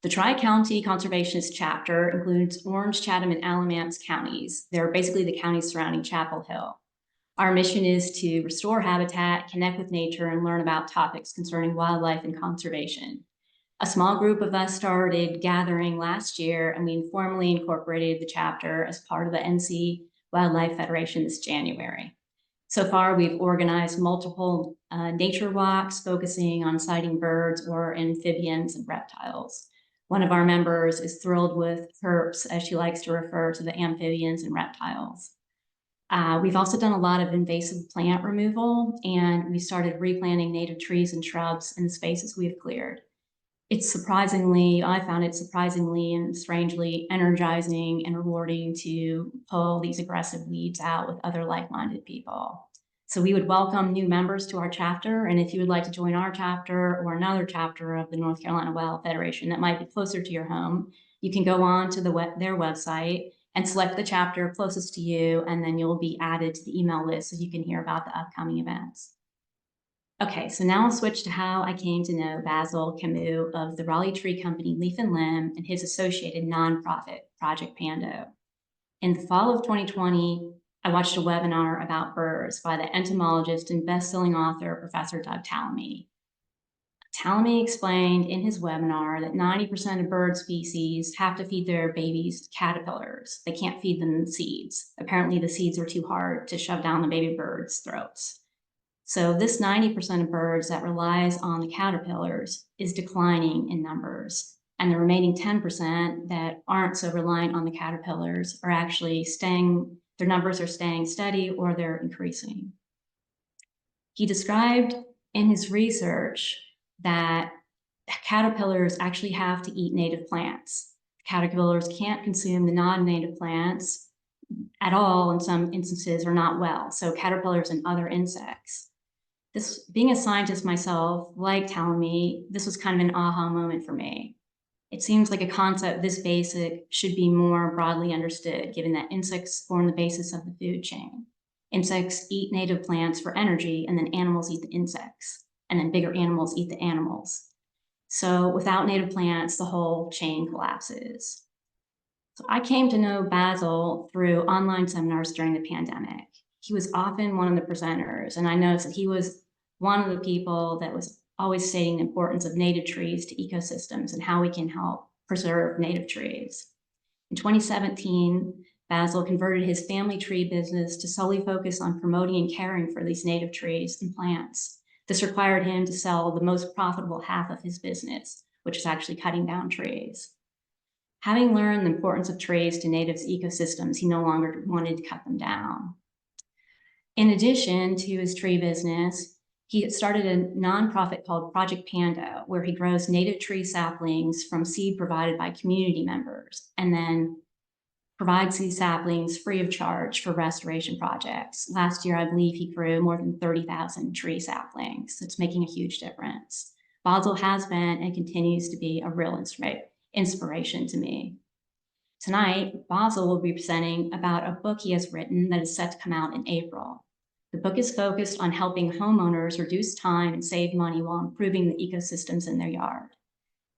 The Tri-County Conservationist chapter includes Orange, Chatham, and Alamance counties. They're basically the counties surrounding Chapel Hill. Our mission is to restore habitat, connect with nature, and learn about topics concerning wildlife and conservation. A small group of us started gathering last year, and we informally incorporated the chapter as part of the NC Wildlife Federation this January. So far, we've organized multiple nature walks focusing on sighting birds or amphibians and reptiles. One of our members is thrilled with herps, as she likes to refer to the amphibians and reptiles. We've also done a lot of invasive plant removal, and we started replanting native trees and shrubs in the spaces we have cleared. I found it surprisingly and strangely energizing and rewarding to pull these aggressive weeds out with other like-minded people. So we would welcome new members to our chapter, and if you would like to join our chapter or another chapter of the North Carolina Wildlife Federation that might be closer to your home, you can go on to their website and select the chapter closest to you, and then you'll be added to the email list so you can hear about the upcoming events. Okay, so now I'll switch to how I came to know Basil Camu of the Raleigh Tree Company Leaf and Limb and his associated nonprofit, Project Pando. In the fall of 2020, I watched a webinar about birds by the entomologist and best-selling author, Professor Doug Tallamy. Tallamy explained in his webinar that 90% of bird species have to feed their babies caterpillars. They can't feed them seeds. Apparently the seeds are too hard to shove down the baby birds' throats. So this 90% of birds that relies on the caterpillars is declining in numbers. And the remaining 10% that aren't so reliant on the caterpillars are actually their numbers are staying steady or they're increasing. He described in his research that caterpillars actually have to eat native plants. Caterpillars can't consume the non-native plants at all in some instances or not well. So caterpillars and other insects. Being a scientist myself, like Tallamy, this was kind of an aha moment for me. It seems like a concept this basic should be more broadly understood, given that insects form the basis of the food chain. Insects eat native plants for energy, and then animals eat the insects, and then bigger animals eat the animals. So without native plants, the whole chain collapses. So I came to know Basil through online seminars during the pandemic. He was often one of the presenters, and I noticed that he was one of the people that was always stating the importance of native trees to ecosystems and how we can help preserve native trees. In 2017, Basil converted his family tree business to solely focus on promoting and caring for these native trees and plants. This required him to sell the most profitable half of his business, which is actually cutting down trees. Having learned the importance of trees to native ecosystems, he no longer wanted to cut them down. In addition to his tree business, he started a nonprofit called Project Pando, where he grows native tree saplings from seed provided by community members, and then provides these saplings free of charge for restoration projects. Last year, I believe he grew more than 30,000 tree saplings. It's making a huge difference. Basil has been and continues to be a real inspiration to me. Tonight, Basil will be presenting about a book he has written that is set to come out in April. The book is focused on helping homeowners reduce time and save money while improving the ecosystems in their yard.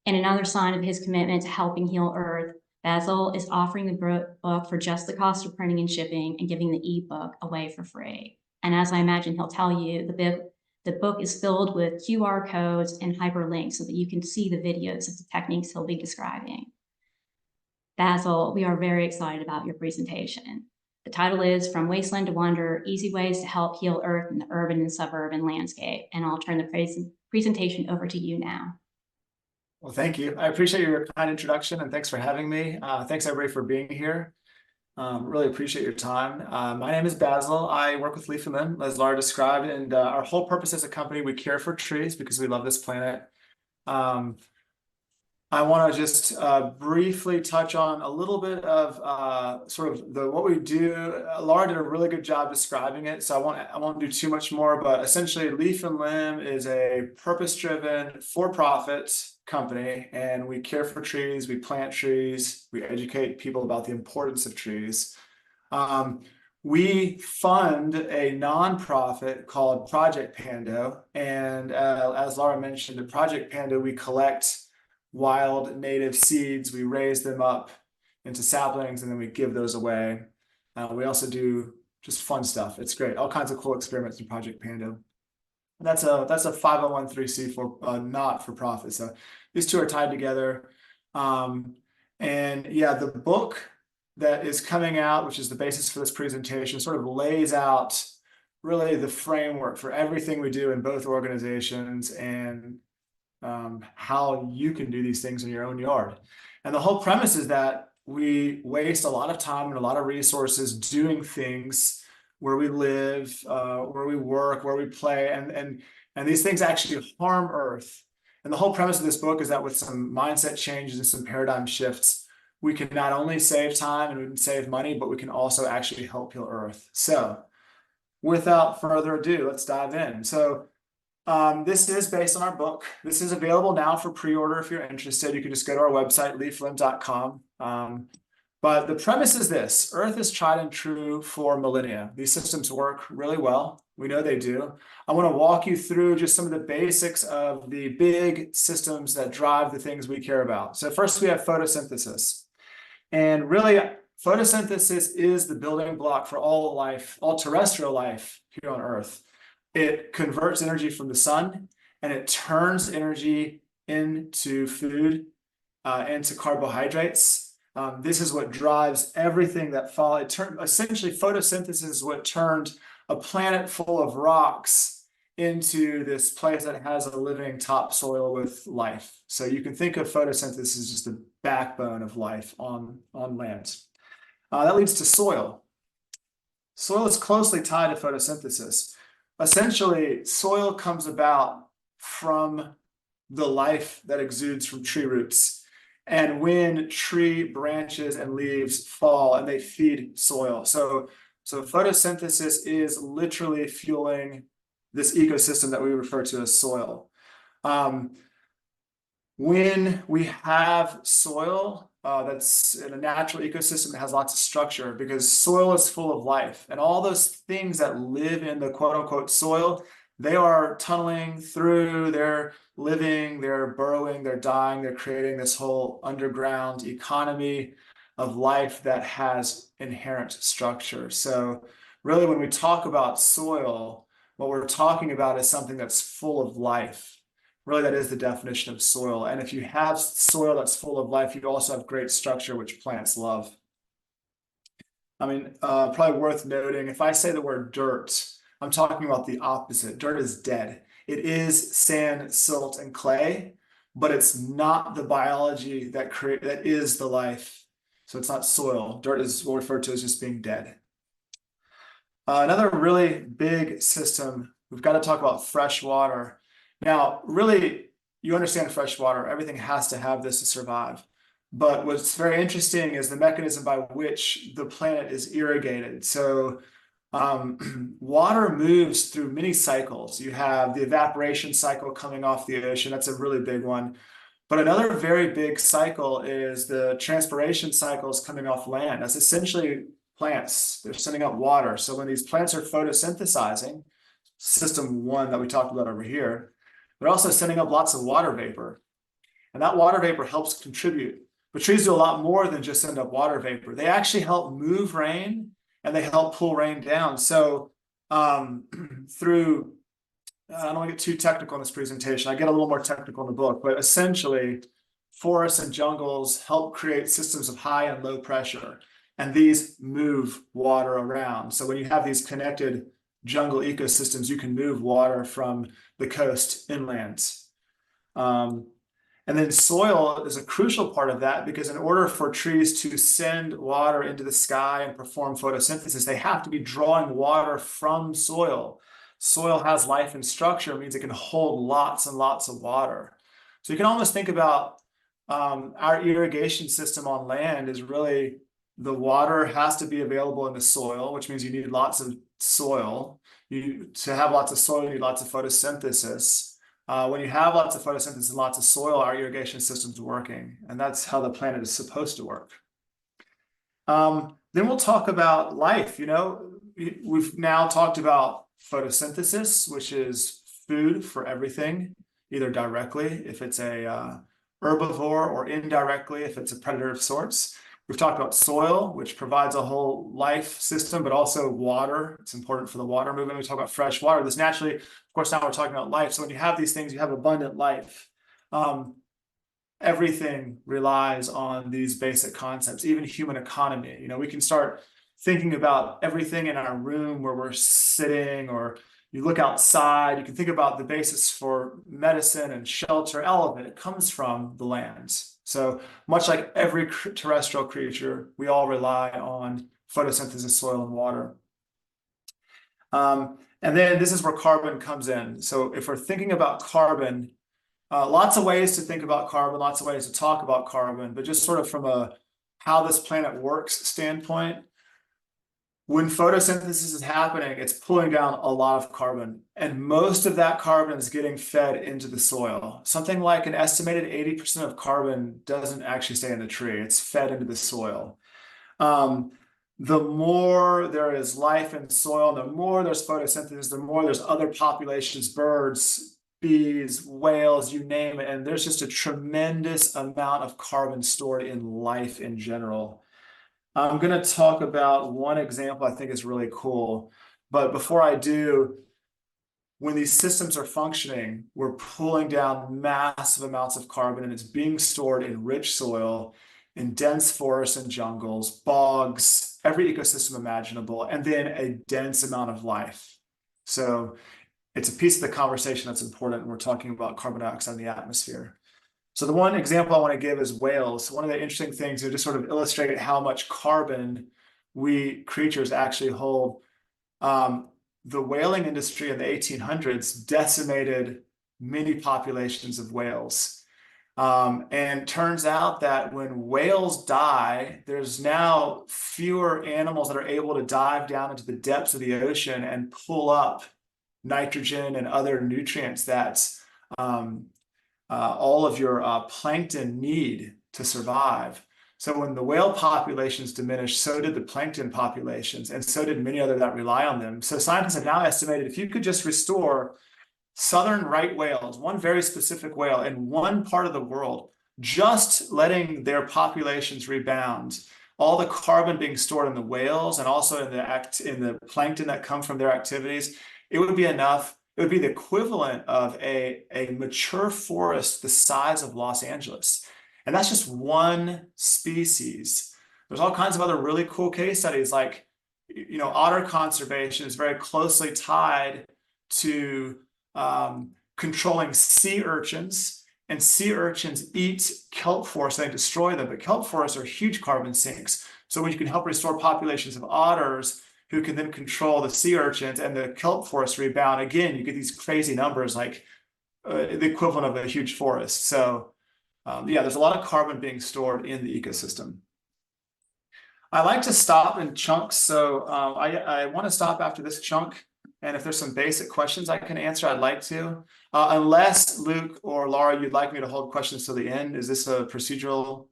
In another sign of his commitment to helping heal Earth, Basil is offering the book for just the cost of printing and shipping and giving the ebook away for free. And as I imagine he'll tell you, the book is filled with QR codes and hyperlinks so that you can see the videos of the techniques he'll be describing. Basil, we are very excited about your presentation. The title is From Wasteland to Wonder, Easy Ways to Help Heal Earth in the Urban and Suburban Landscape. And I'll turn the presentation over to you now. Well, thank you. I appreciate your kind introduction and thanks for having me. Thanks everybody for being here. Really appreciate your time. My name is Basil. I work with Leaf and Limb, as Laura described, and our whole purpose as a company, we care for trees because we love this planet. I want to just briefly touch on a little bit of sort of what we do. Laura did a really good job describing it, so I won't do too much more, but essentially Leaf and Limb is a purpose-driven, for-profit company, and we care for trees, we plant trees, we educate people about the importance of trees. We fund a nonprofit called Project Pando, and as Laura mentioned, at Project Pando, we collect wild native seeds. We raise them up into saplings, and then we give those away. We also do just fun stuff. It's great. All kinds of cool experiments in Project Pando. And that's a 501(c)(4) not for profit. So these two are tied together. And yeah, the book that is coming out, which is the basis for this presentation, sort of lays out really the framework for everything we do in both organizations, and how you can do these things in your own yard. And the whole premise is that we waste a lot of time and a lot of resources doing things where we live, where we work, where we play, and these things actually harm Earth. And the whole premise of this book is that with some mindset changes and some paradigm shifts, we can not only save time and we can save money, but we can also actually help heal Earth. So without further ado, let's dive in. So this is based on our book. This is available now for pre-order if you're interested. You can just go to our website, leaflimb.com. But the premise is this: Earth is tried and true for millennia. These systems work really well. We know they do. I want to walk you through just some of the basics of the big systems that drive the things we care about. So first we have photosynthesis. And really, photosynthesis is the building block for all life, all terrestrial life here on Earth. It converts energy from the sun, and it turns energy into food, into carbohydrates. This is what drives everything that follows. Essentially, photosynthesis is what turned a planet full of rocks into this place that has a living topsoil with life. So you can think of photosynthesis as just the backbone of life on land. That leads to soil. Soil is closely tied to photosynthesis. Essentially, soil comes about from the life that exudes from tree roots. And when tree branches and leaves fall, and they feed soil. So photosynthesis is literally fueling this ecosystem that we refer to as soil. When we have soil that's in a natural ecosystem that has lots of structure, because soil is full of life, and all those things that live in the quote unquote soil, they are tunneling through, they're living, they're burrowing, they're dying, they're creating this whole underground economy of life that has inherent structure. So really, when we talk about soil, what we're talking about is something that's full of life. Really, that is the definition of soil. And if you have soil that's full of life, you also have great structure, which plants love. I mean, probably worth noting, if I say the word dirt, I'm talking about the opposite. Dirt is dead. It is sand, silt, and clay, but it's not the biology that is the life. So it's not soil. Dirt is what we refer to as just being dead. Another really big system, we've got to talk about fresh water. Now, really, you understand fresh water. Everything has to have this to survive. But what's very interesting is the mechanism by which the planet is irrigated. So water moves through many cycles. You have the evaporation cycle coming off the ocean. That's a really big one. But another very big cycle is the transpiration cycles coming off land. That's essentially plants. They're sending out water. So when these plants are photosynthesizing, system one that we talked about over here, they're also sending up lots of water vapor. And that water vapor helps contribute. But trees do a lot more than just send up water vapor. They actually help move rain, and they help pull rain down. So through, I don't want to get too technical in this presentation. I get a little more technical in the book, but essentially forests and jungles help create systems of high and low pressure. And these move water around. So when you have these connected jungle ecosystems, you can move water from the coast inland. And then soil is a crucial part of that, because in order for trees to send water into the sky and perform photosynthesis, they have to be drawing water from soil. Soil has life and structure, means it can hold lots and lots of water. So you can almost think about our irrigation system on land is really, the water has to be available in the soil, which means you need lots of soil. To have lots of soil, you need lots of photosynthesis. When you have lots of photosynthesis and lots of soil, our irrigation system's working, and that's how the planet is supposed to work. Then we'll talk about life. You know, we've now talked about photosynthesis, which is food for everything, either directly, if it's a herbivore or indirectly if it's a predator of sorts. We've talked about soil, which provides a whole life system, but also water. It's important for the water movement. We talk about fresh water. This naturally, of course, now we're talking about life. So when you have these things, you have abundant life. Everything relies on these basic concepts, even human economy. You know, we can start thinking about everything in our room where we're sitting, or you look outside, you can think about the basis for medicine and shelter. All of it comes from the lands. So much like every terrestrial creature, we all rely on photosynthesis, soil, and water. And then this is where carbon comes in. So if we're thinking about carbon, lots of ways to think about carbon, lots of ways to talk about carbon, but just sort of from a how this planet works standpoint, when photosynthesis is happening, it's pulling down a lot of carbon, and most of that carbon is getting fed into the soil. Something like an estimated 80% of carbon doesn't actually stay in the tree, it's fed into the soil. The more there is life in soil, the more there's photosynthesis, the more there's other populations, birds, bees, whales, you name it, and there's just a tremendous amount of carbon stored in life in general. I'm going to talk about one example I think is really cool, but before I do, when these systems are functioning, we're pulling down massive amounts of carbon, and it's being stored in rich soil, in dense forests and jungles, bogs, every ecosystem imaginable, and then a dense amount of life. So it's a piece of the conversation that's important when we're talking about carbon dioxide in the atmosphere. So the one example I want to give is whales. One of the interesting things to just sort of illustrate how much carbon we creatures actually hold. The whaling industry in the 1800s decimated many populations of whales. And turns out that when whales die, there's now fewer animals that are able to dive down into the depths of the ocean and pull up nitrogen and other nutrients that all of your plankton need to survive. So when the whale populations diminished, so did the plankton populations, and so did many other that rely on them. So scientists have now estimated if you could just restore southern right whales, one very specific whale in one part of the world, just letting their populations rebound, all the carbon being stored in the whales and also in the plankton that come from their activities, it would be enough. It would be the equivalent of a mature forest the size of Los Angeles. And that's just one species. There's all kinds of other really cool case studies, like, you know, otter conservation is very closely tied to controlling sea urchins, and sea urchins eat kelp forests, they destroy them, but kelp forests are huge carbon sinks. So when you can help restore populations of otters who can then control the sea urchins and the kelp forest rebound, again, you get these crazy numbers like the equivalent of a huge forest. So yeah, there's a lot of carbon being stored in the ecosystem. I like to stop in chunks, so I want to stop after this chunk, and if there's some basic questions I can answer, I'd like to. Unless Luke or Laura, you'd like me to hold questions till the end. Is this a procedural?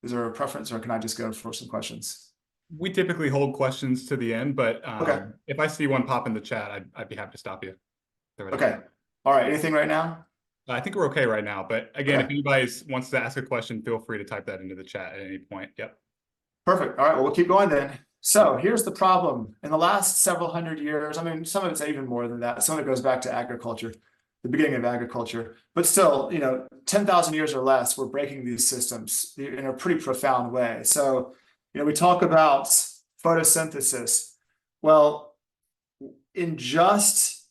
Is there a preference, or can I just go for some questions? We typically hold questions to the end, but Okay. if I see one pop in the chat, I'd be happy to stop you. Okay. All right. Anything right now? I think we're okay right now, but again, Okay. if anybody wants to ask a question, feel free to type that into the chat at any point. Yep. Perfect. All right. Well, we'll keep going then. So here's the problem. In the last several hundred years, I mean, some of it's even more than that. Some of it goes back to agriculture, the beginning of agriculture. But still, you know, 10,000 years or less, we're breaking these systems in a pretty profound way. So, you know, we talk about photosynthesis. Well, in just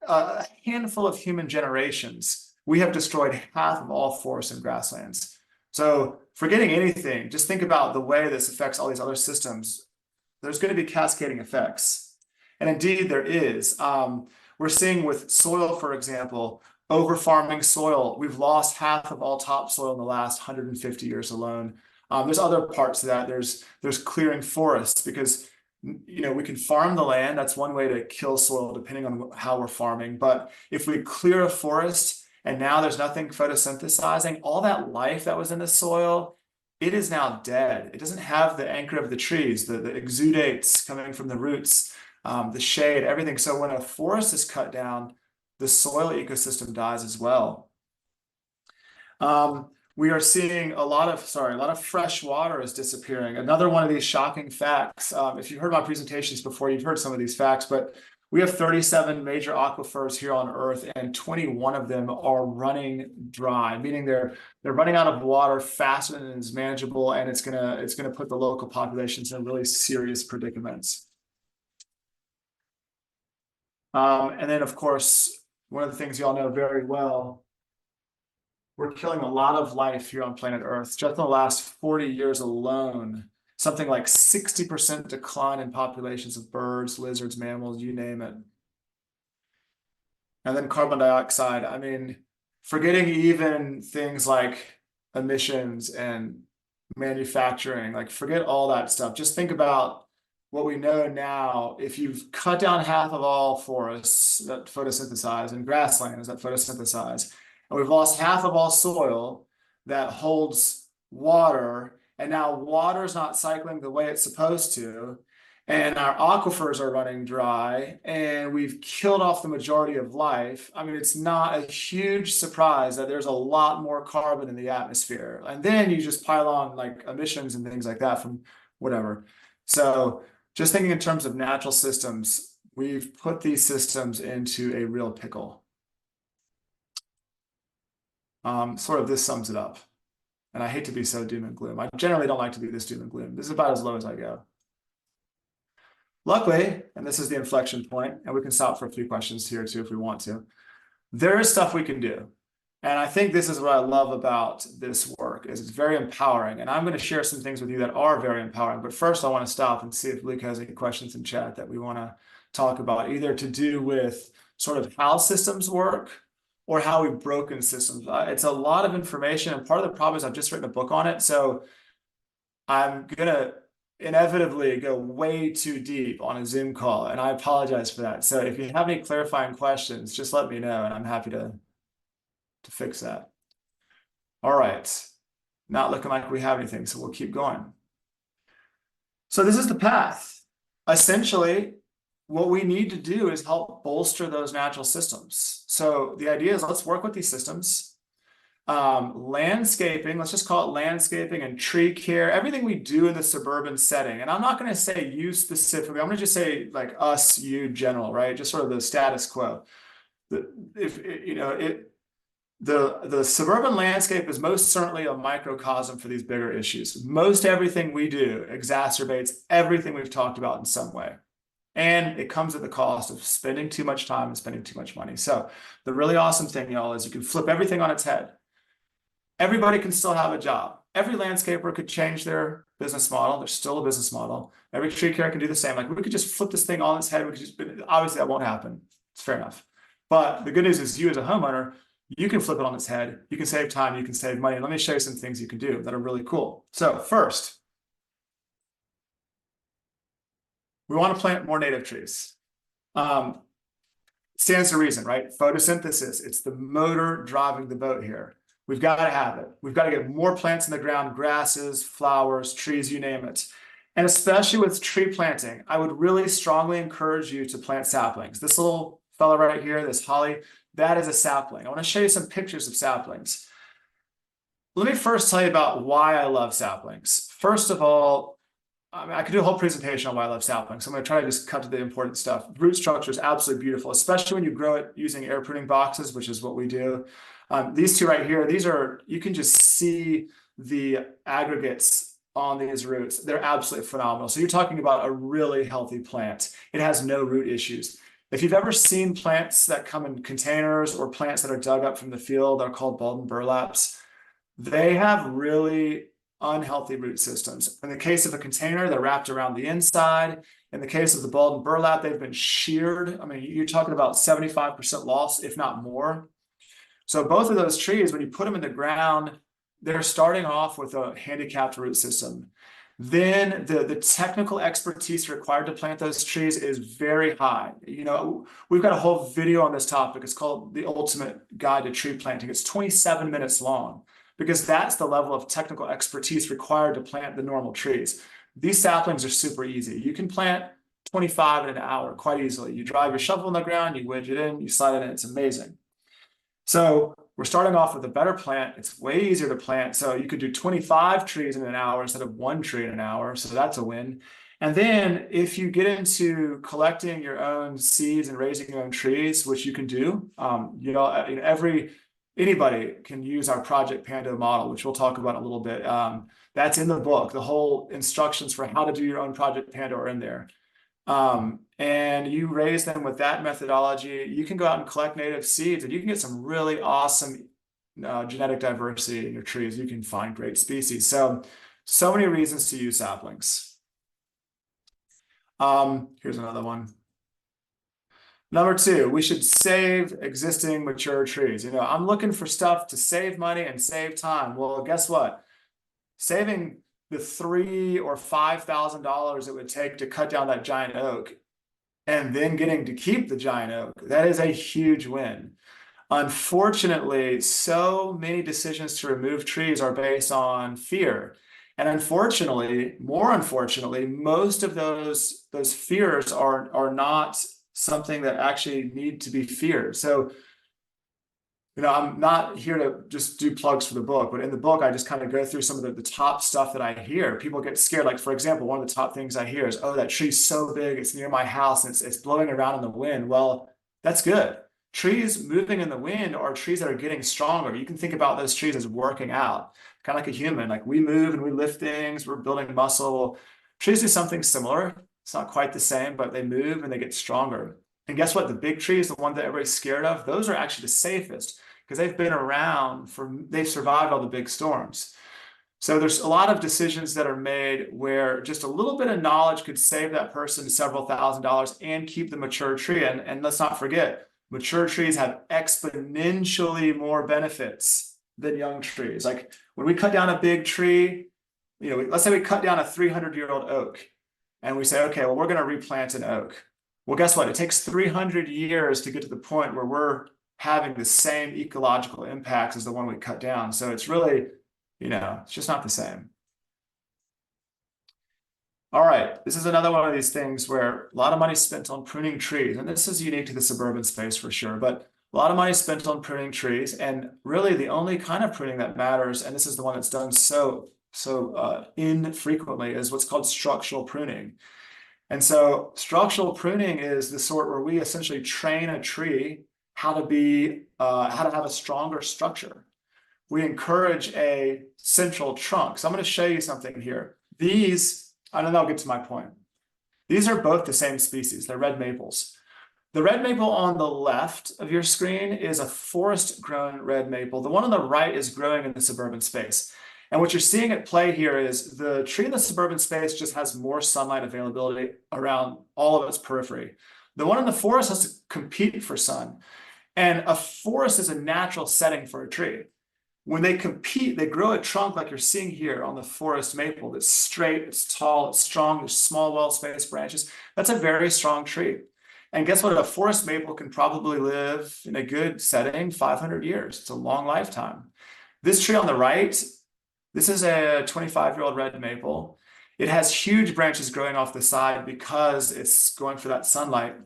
a handful of human generations, we have destroyed half of all forests and grasslands. So forgetting anything, just think about the way this affects all these other systems. There's going to be cascading effects. And indeed there is. We're seeing with soil, for example, over farming soil. We've lost half of all topsoil in the last 150 years alone. There's other parts of that. There's clearing forests, because, you know, we can farm the land. That's one way to kill soil, depending on how we're farming. But if we clear a forest and now there's nothing photosynthesizing, all that life that was in the soil, it is now dead. It doesn't have the anchor of the trees, the exudates coming from the roots, the shade, everything. So when a forest is cut down, the soil ecosystem dies as well. We are seeing a lot of fresh water is disappearing. Another one of these shocking facts. If you've heard my presentations before, you've heard some of these facts, but we have 37 major aquifers here on Earth, and 21 of them are running dry, meaning they're running out of water faster than is manageable, and it's gonna put the local populations in really serious predicaments. And then, of course, one of the things you all know very well, we're killing a lot of life here on planet Earth. Just in the last 40 years alone, something like 60% decline in populations of birds, lizards, mammals, you name it. And then carbon dioxide. I mean, forgetting even things like emissions and manufacturing, like forget all that stuff. Just think about what we know now. If you've cut down half of all forests that photosynthesize and grasslands that photosynthesize, and we've lost half of all soil that holds water, and now water is not cycling the way it's supposed to, and our aquifers are running dry, and we've killed off the majority of life. I mean, it's not a huge surprise that there's a lot more carbon in the atmosphere. And then you just pile on like emissions and things like that from whatever. So just thinking in terms of natural systems, we've put these systems into a real pickle. Sort of this sums it up. And I hate to be so doom and gloom. I generally don't like to be this doom and gloom. This is about as low as I go. Luckily, and this is the inflection point, and we can stop for a few questions here too if we want to, there is stuff we can do. And I think this is what I love about this work, is it's very empowering. And I'm going to share some things with you that are very empowering. But first, I want to stop and see if Luke has any questions in chat that we want to talk about, either to do with sort of how systems work or how we've broken systems. It's a lot of information, and part of the problem is I've just written a book on it, so I'm gonna inevitably go way too deep on a Zoom call, and I apologize for that. So if you have any clarifying questions, just let me know, and I'm happy to fix that. All right, not looking like we have anything, so we'll keep going. So this is the path. Essentially, what we need to do is help bolster those natural systems. So the idea is, let's work with these systems. Landscaping, let's just call it landscaping and tree care, everything we do in the suburban setting. And I'm not going to say you specifically, I'm going to just say like us, you, general, right? Just sort of the status quo. The suburban landscape is most certainly a microcosm for these bigger issues. Most everything we do exacerbates everything we've talked about in some way. And it comes at the cost of spending too much time and spending too much money. So the really awesome thing, y'all, is you can flip everything on its head. Everybody can still have a job. Every landscaper could change their business model. There's still a business model. Every tree care can do the same. Like, we could just flip this thing on its head. We could just, obviously that won't happen. It's fair enough. But the good news is, you as a homeowner, you can flip it on its head. You can save time. You can save money. And let me show you some things you can do that are really cool. So first, we want to plant more native trees. Stands to reason, right? Photosynthesis, it's the motor driving the boat here. We've got to have it. We've got to get more plants in the ground, grasses, flowers, trees, you name it. And especially with tree planting, I would really strongly encourage you to plant saplings. This little fella right here, this holly, that is a sapling. I want to show you some pictures of saplings. Let me first tell you about why I love saplings. First of all, I could do a whole presentation on why I love saplings. So I'm going to try to just cut to the important stuff. Root structure is absolutely beautiful, especially when you grow it using air pruning boxes, which is what we do. These two right here, these are, you can just see the aggregates on these roots. They're absolutely phenomenal. So you're talking about a really healthy plant. It has no root issues. If you've ever seen plants that come in containers or plants that are dug up from the field, they're called bulb burlaps. They have really unhealthy root systems. In the case of a container, they're wrapped around the inside. In the case of the bulb and burlap, they've been sheared. I mean, you're talking about 75% loss, if not more. So both of those trees, when you put them in the ground, they're starting off with a handicapped root system. Then the technical expertise required to plant those trees is very high. You know, we've got a whole video on this topic. It's called The Ultimate Guide to Tree Planting. It's 27 minutes long, because that's the level of technical expertise required to plant the normal trees. These saplings are super easy. You can plant 25 in an hour quite easily. You drive your shovel in the ground, you wedge it in, you slide it in, it's amazing. So we're starting off with a better plant. It's way easier to plant. So you could do 25 trees in an hour instead of 1 tree in an hour. So that's a win. And then if you get into collecting your own seeds and raising your own trees, which you can do, anybody can use our Project Pando model, which we'll talk about in a little bit. That's in the book. The whole instructions for how to do your own Project Pando are in there. And you raise them with that methodology. You can go out and collect native seeds, and you can get some really awesome genetic diversity in your trees. You can find great species. So many reasons to use saplings. Here's another one. Number 2, we should save existing mature trees. I'm looking for stuff to save money and save time. Well, guess what? Saving the $3,000 or $5,000 it would take to cut down that giant oak and then getting to keep the giant oak, that is a huge win. Unfortunately, so many decisions to remove trees are based on fear. And more unfortunately, most of those fears are not something that actually need to be feared. So, I'm not here to just do plugs for the book, but in the book, I just kind of go through some of the top stuff that I hear. People get scared. Like, for example, one of the top things I hear is, oh, that tree's so big, it's near my house, and it's blowing around in the wind. Well, that's good. Trees moving in the wind are trees that are getting stronger. You can think about those trees as working out, kind of like a human. Like, we move and we lift things, we're building muscle. Trees do something similar. It's not quite the same, but they move and they get stronger. And guess what? The big trees, the one that everybody's scared of, those are actually the safest because they've been around they've survived all the big storms. So there's a lot of decisions that are made where just a little bit of knowledge could save that person several $1,000s and keep the mature tree. And let's not forget, mature trees have exponentially more benefits than young trees. Like when we cut down a big tree, let's say we cut down a 300-year-old oak and we say, okay, well, we're going to replant an oak. Well, guess what? It takes 300 years to get to the point where we're having the same ecological impacts as the one we cut down. So it's really, it's just not the same. All right, this is another one of these things where a lot of money is spent on pruning trees, and this is unique to the suburban space for sure, but a lot of money is spent on pruning trees, and really the only kind of pruning that matters, and this is the one that's done so infrequently, is what's called structural pruning. And so structural pruning is the sort where we essentially train a tree how to have a stronger structure. We encourage a central trunk. So I'm going to show you something here. These, and then I'll get to my point. These are both the same species. They're red maples. The red maple on the left of your screen is a forest-grown red maple. The one on the right is growing in the suburban space. And what you're seeing at play here is the tree in the suburban space just has more sunlight availability around all of its periphery. The one in the forest has to compete for sun. And a forest is a natural setting for a tree. When they compete, they grow a trunk like you're seeing here on the forest maple that's straight, it's tall, it's strong, there's small, well-spaced branches. That's a very strong tree. And guess what? A forest maple can probably live in a good setting 500 years. It's a long lifetime. This tree on the right, this is a 25-year-old red maple. It has huge branches growing off the side because it's going for that sunlight.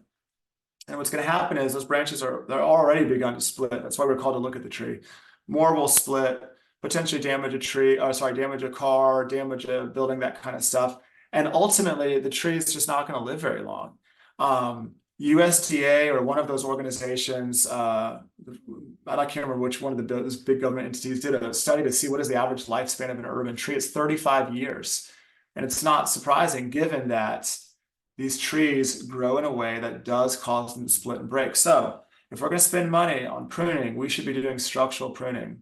And what's going to happen is those branches they're already begun to split. That's why we're called to look at the tree. More will split, potentially damage damage a car, damage a building, that kind of stuff. And ultimately, the tree is just not going to live very long. USDA or one of those organizations, I can't remember which one of those big government entities, did a study to see what is the average lifespan of an urban tree. It's 35 years. And it's not surprising given that these trees grow in a way that does cause them to split and break. So if we're going to spend money on pruning, we should be doing structural pruning.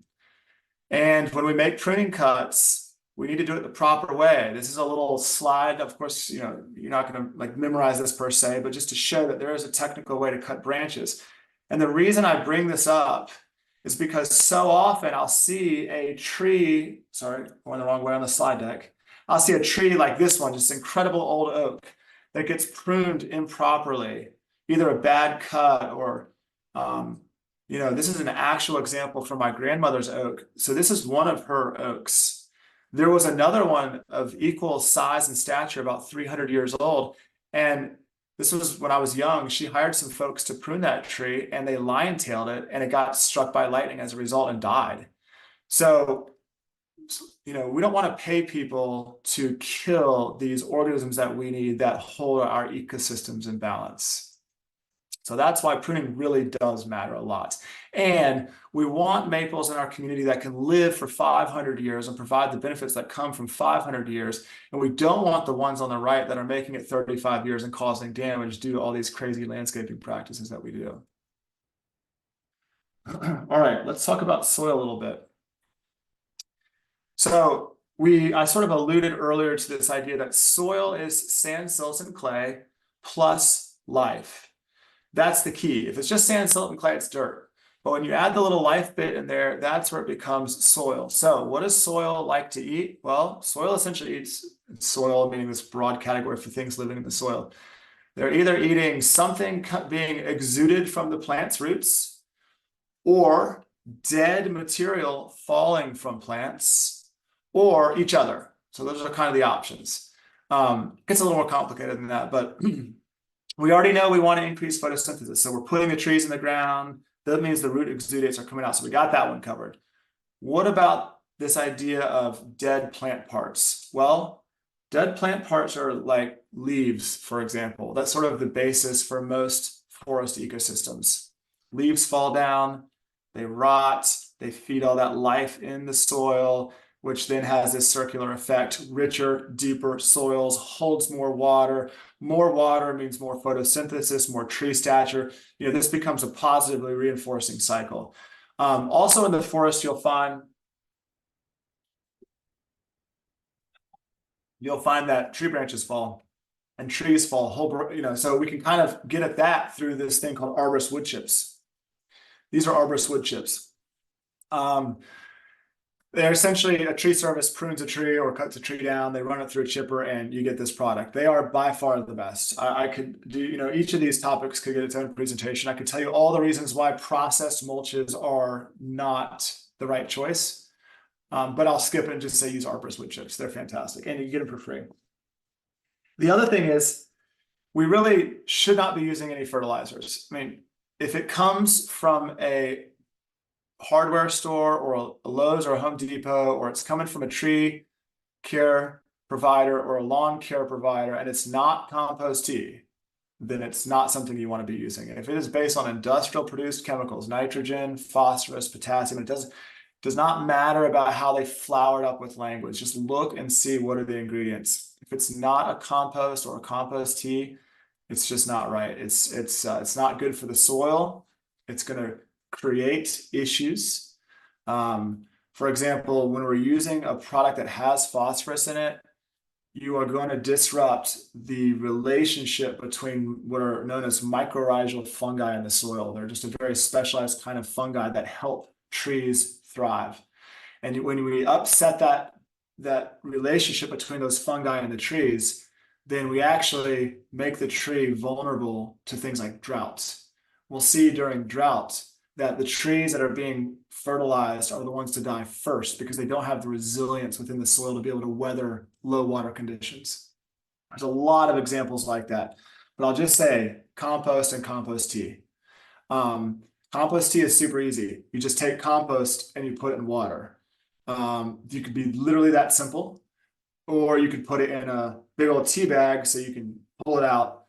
And when we make pruning cuts, we need to do it the proper way. This is a little slide. Of course, you're not going to memorize this per se, but just to show that there is a technical way to cut branches. And the reason I bring this up is because so often I'll see a tree, sorry, going the wrong way on the slide deck. I'll see a tree like this one, just incredible old oak that gets pruned improperly, either a bad cut or, this is an actual example from my grandmother's oak. So this is one of her oaks. There was another one of equal size and stature, about 300 years old, and this was when I was young, she hired some folks to prune that tree and they lion-tailed it and it got struck by lightning as a result and died. So, you know, we don't want to pay people to kill these organisms that we need that hold our ecosystems in balance. So that's why pruning really does matter a lot. And we want maples in our community that can live for 500 years and provide the benefits that come from 500 years. And we don't want the ones on the right that are making it 35 years and causing damage due to all these crazy landscaping practices that we do. All right, let's talk about soil a little bit. So I sort of alluded earlier to this idea that soil is sand, silt, and clay plus life. That's the key. If it's just sand, silt, and clay, it's dirt. But when you add the little life bit in there, that's where it becomes soil. So what does soil like to eat? Well, soil essentially eats soil, meaning this broad category for things living in the soil. They're either eating something being exuded from the plant's roots or dead material falling from plants or each other. So those are kind of the options. It gets a little more complicated than that, but we already know we want to increase photosynthesis. So we're putting the trees in the ground. That means the root exudates are coming out. So we got that one covered. What about this idea of dead plant parts? Well, dead plant parts are like leaves, for example. That's sort of the basis for most forest ecosystems. Leaves fall down, they rot, they feed all that life in the soil, which then has this circular effect. Richer, deeper soils holds more water. More water means more photosynthesis, more tree stature. You know, this becomes a positively reinforcing cycle. Also in the forest, you'll find that tree branches fall and trees fall, you know, so we can kind of get at that through this thing called Arborus wood chips. These are Arborus wood chips. They're essentially a tree service prunes a tree or cuts a tree down. They run it through a chipper and you get this product. They are by far the best. I could do, you know, each of these topics could get its own presentation. I could tell you all the reasons why processed mulches are not the right choice. But I'll skip it and just say use Arborus wood chips. They're fantastic and you get them for free. The other thing is we really should not be using any fertilizers. I mean, if it comes from a hardware store or a Lowe's or a Home Depot, or it's coming from a tree care provider or a lawn care provider, and it's not compost tea, then it's not something you want to be using. And if it is based on industrial produced chemicals, nitrogen, phosphorus, potassium, it does not matter about how they flowered up with language. Just look and see what are the ingredients. If it's not a compost or a compost tea, it's just not right. It's not good for the soil. It's going to create issues. For example, when we're using a product that has phosphorus in it, you are going to disrupt the relationship between what are known as mycorrhizal fungi in the soil. They're just a very specialized kind of fungi that help trees thrive. And when we upset that relationship between those fungi and the trees, then we actually make the tree vulnerable to things like droughts. We'll see during drought that the trees that are being fertilized are the ones to die first because they don't have the resilience within the soil to be able to weather low water conditions. There's a lot of examples like that, but I'll just say compost and compost tea. Compost tea is super easy. You just take compost and you put it in water. You could be literally that simple, or you could put it in a big old tea bag so you can pull it out.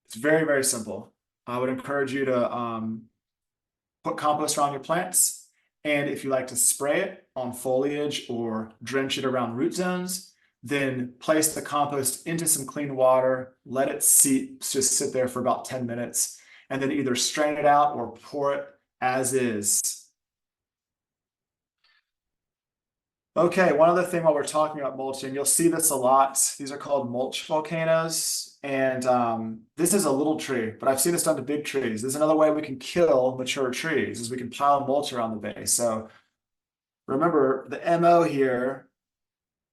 It's very, very simple. I would encourage you to put compost around your plants. And if you like to spray it on foliage or drench it around root zones, then place the compost into some clean water, let it just sit there for about 10 minutes, and then either strain it out or pour it as is. Okay, one other thing while we're talking about mulching, you'll see this a lot. These are called mulch volcanoes. And this is a little tree, but I've seen this done to big trees. There's another way we can kill mature trees is we can pile mulch around the base. So remember the MO here,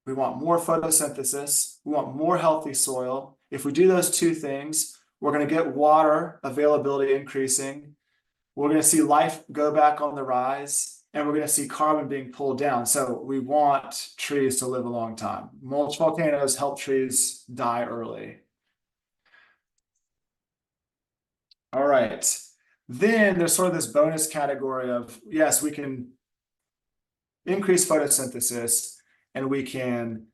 we want more photosynthesis. We want more healthy soil. If we do those two things, we're going to get water availability increasing. We're going to see life go back on the rise. And we're going to see carbon being pulled down. So we want trees to live a long time. Mulch volcanoes help trees die early. All right. Then there's sort of this bonus category of, yes, we can increase photosynthesis and we can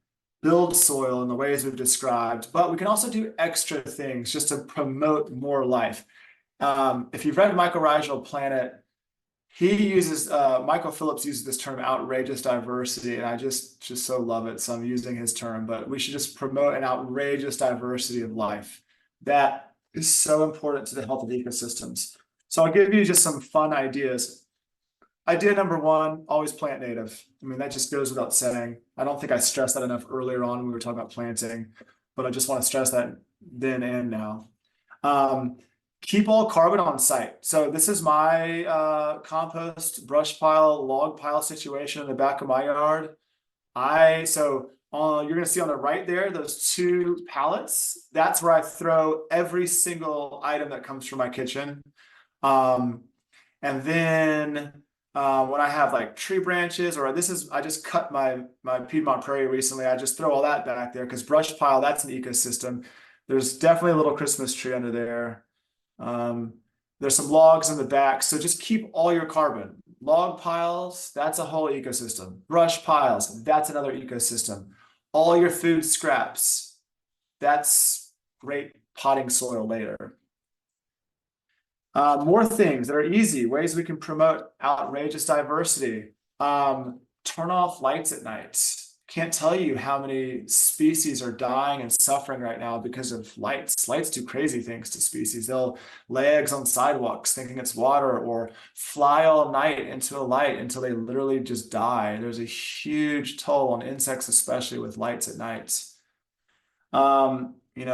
build soil in the ways we've described, but we can also do extra things just to promote more life. If you've read Mycorrhizal Planet, he uses, Michael Phillips uses this term outrageous diversity, and I just so love it. So I'm using his term, but we should just promote an outrageous diversity of life. That is so important to the health of ecosystems. So I'll give you just some fun ideas. Idea number one, always plant native. I mean, that just goes without saying. I don't think I stressed that enough earlier on when we were talking about planting, but I just want to stress that then and now. Keep all carbon on site. So this is my compost brush pile, log pile situation in the back of my yard. You're gonna see on the right there, those two pallets. That's where I throw every single item that comes from my kitchen. And then when I have like tree branches, or I just cut my Piedmont Prairie recently, I just throw all that back there because brush pile, that's an ecosystem. There's definitely a little Christmas tree under there. There's some logs in the back, so just keep all your carbon. Log piles, that's a whole ecosystem. Brush piles, that's another ecosystem. All your food scraps, that's great potting soil later. More things that are easy, ways we can promote outrageous diversity. Turn off lights at night. Can't tell you how many species are dying and suffering right now because of lights. Lights do crazy things to species. They'll lay eggs on sidewalks thinking it's water, or fly all night into a light until they literally just die. There's a huge toll on insects, especially with lights at night.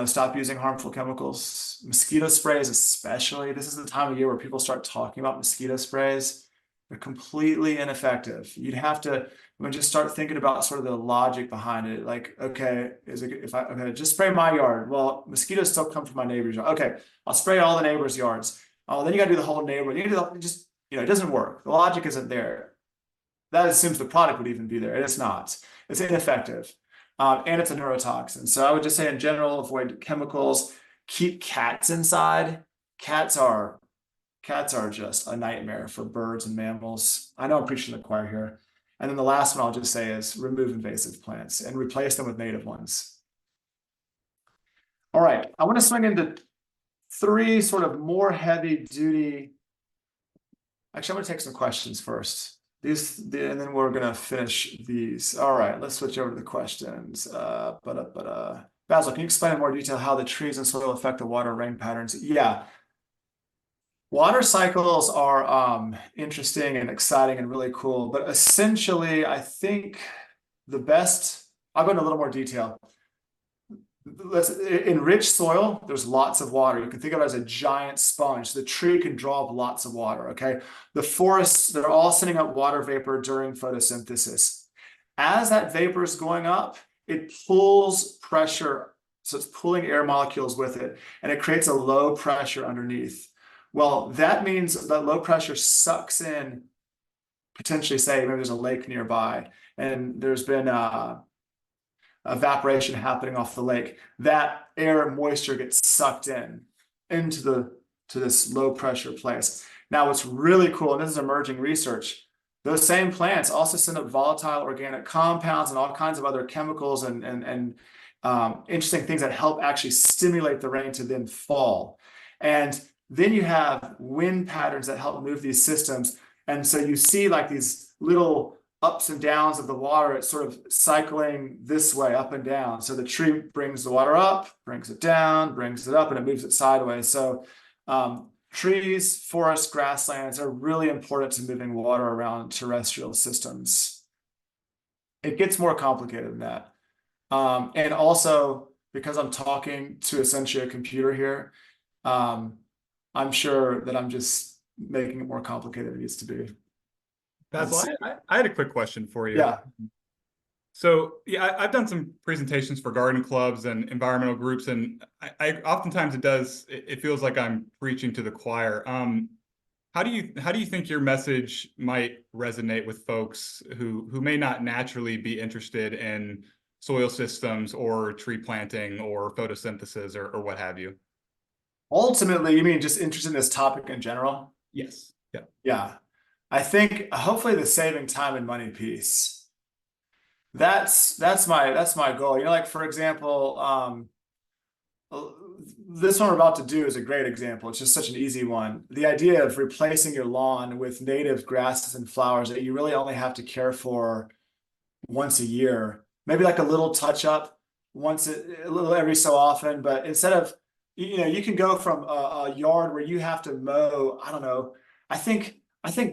Stop using harmful chemicals. Mosquito sprays especially. This is the time of year where people start talking about mosquito sprays. They're completely ineffective. You'd have to just start thinking about sort of the logic behind it. Like, okay, just spray my yard. Well, mosquitoes still come from my neighbor's yard. Okay, I'll spray all the neighbors' yards. Oh, then you got to do the whole neighborhood. You got to do it doesn't work. The logic isn't there. That assumes the product would even be there. It's not. It's ineffective. And it's a neurotoxin. So I would just say in general, avoid chemicals, keep cats inside. Cats are just a nightmare for birds and mammals. I know I'm preaching to the choir here. And then the last one I'll just say is remove invasive plants and replace them with native ones. All right, I want to swing into three sort of more heavy duty. Actually, I'm going to take some questions first. And then we're going to finish these. All right, let's switch over to the questions. Basil, can you explain in more detail how the trees and soil affect the water rain patterns? Yeah. Water cycles are interesting and exciting and really cool, but essentially, I think I'll go into a little more detail. In rich soil, there's lots of water. You can think of it as a giant sponge. The tree can draw up lots of water, okay? The forests, they're all sending up water vapor during photosynthesis. As that vapor is going up, it pulls pressure, so it's pulling air molecules with it, and it creates a low pressure underneath. Well, that means that low pressure sucks in, potentially, say, maybe there's a lake nearby, and there's been evaporation happening off the lake. That air and moisture gets sucked into this low pressure place. Now, what's really cool, and this is emerging research, those same plants also send up volatile organic compounds and all kinds of other chemicals and interesting things that help actually stimulate the rain to then fall. And then you have wind patterns that help move these systems. And so you see like these little ups and downs of the water. It's sort of cycling this way, up and down. So the tree brings the water up, brings it down, brings it up, and it moves it sideways. So trees, forests, grasslands are really important to moving water around terrestrial systems. It gets more complicated than that. And also, because I'm talking to essentially a computer here, I'm sure that I'm just making it more complicated than it needs to be. Basil, I had a quick question for you. Yeah. So yeah, I've done some presentations for garden clubs and environmental groups, and I oftentimes it feels like I'm preaching to the choir. How do you think your message might resonate with folks who may not naturally be interested in soil systems or tree planting or photosynthesis or what have you? Ultimately, you mean just interested in this topic in general? Yes. Yeah. Yeah. I think hopefully the saving time and money piece. That's my goal. You know, like for example, this one we're about to do is a great example. It's just such an easy one. The idea of replacing your lawn with native grasses and flowers that you really only have to care for once a year, maybe like a little touch up a little every so often, but instead of, you know, you can go from a yard where you have to mow, I don't know. I think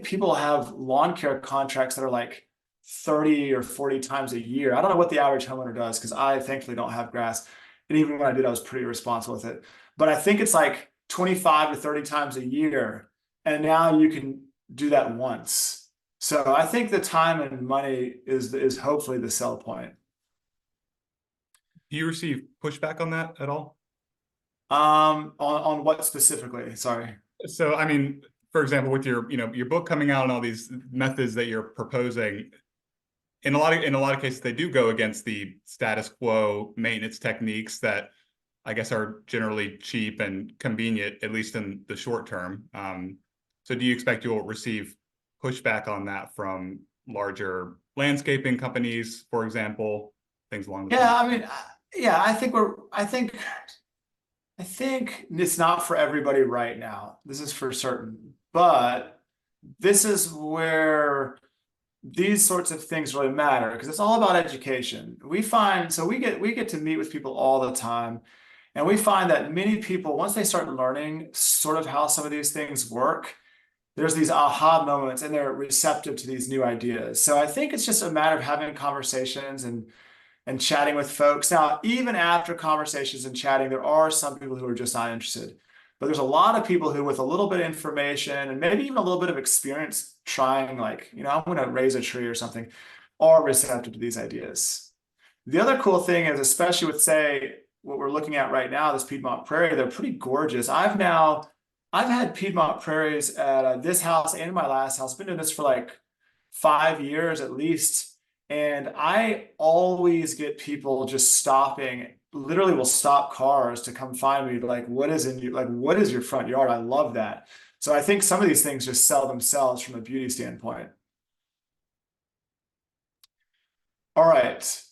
people have lawn care contracts that are like 30 or 40 times a year. I don't know what the average homeowner does because I thankfully don't have grass. And even when I did, I was pretty responsible with it. But I think it's like 25 to 30 times a year. And now you can do that once. So I think the time and money is hopefully the sell point. Do you receive pushback on that at all? On what specifically? Sorry. So, I mean, for example, with your, your book coming out and all these methods that you're proposing, in a lot of cases, they do go against the status quo maintenance techniques that I guess are generally cheap and convenient, at least in the short term. So do you expect you'll receive pushback on that from larger landscaping companies, for example, things along the Yeah, I mean, yeah, I think it's not for everybody right now. This is for certain, but this is where these sorts of things really matter because it's all about education. We find, so we get to meet with people all the time, and we find that many people, once they start learning sort of how some of these things work, there's these aha moments and they're receptive to these new ideas. So I think it's just a matter of having conversations and chatting with folks. Now, even after conversations and chatting, there are some people who are just not interested. But there's a lot of people who, with a little bit of information and maybe even a little bit of experience trying, like, you know, I'm going to raise a tree or something, are receptive to these ideas. The other cool thing is, especially with, say, what we're looking at right now, this Piedmont Prairie, they're pretty gorgeous. I've had Piedmont Prairies at this house and my last house. I've been doing this for like 5 years at least. And I always get people just stopping, literally will stop cars to come find me. Like, what is your front yard? I love that. So I think some of these things just sell themselves from a beauty standpoint. All right.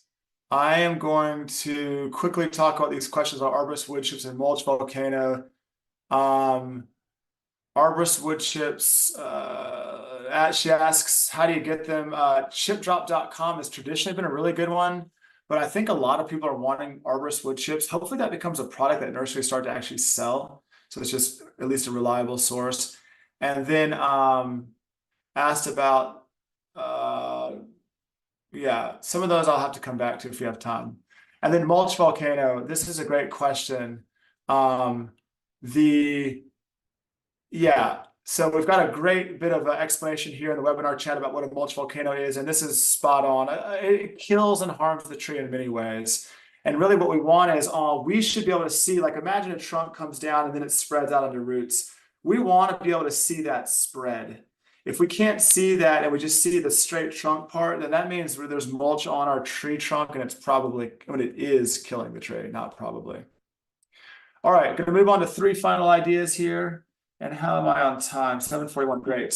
I am going to quickly talk about these questions about Arborus wood chips and Mulch Volcano. Arborus wood chips, she asks, how do you get them? Chipdrop.com has traditionally been a really good one, but I think a lot of people are wanting Arborus wood chips. Hopefully that becomes a product that nurseries start to actually sell. So it's just at least a reliable source. And then asked about, yeah, some of those I'll have to come back to if we have time. And then Mulch Volcano, this is a great question. Yeah, so we've got a great bit of explanation here in the webinar chat about what a mulch volcano is, and this is spot on. It kills and harms the tree in many ways. And really what we want is, we should be able to see, like, imagine a trunk comes down and then it spreads out into roots. We want to be able to see that spread. If we can't see that and we just see the straight trunk part, then that means there's mulch on our tree trunk, and it's probably, when it is killing the tree, not probably. All right, going to move on to 3 final ideas here. And how am I on time? 7:41, great.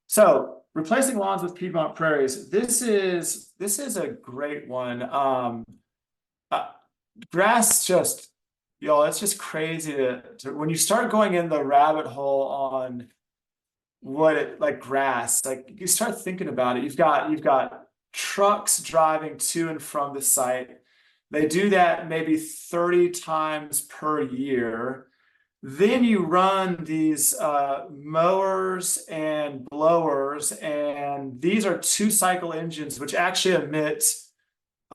So replacing lawns with Piedmont Prairies. This is a great one. Grass just, y'all, it's just crazy to when you start going in the rabbit hole on like grass, like you start thinking about it. You've got trucks driving to and from the site. They do that maybe 30 times per year. Then you run these mowers and blowers, and these are 2-cycle engines, which actually emit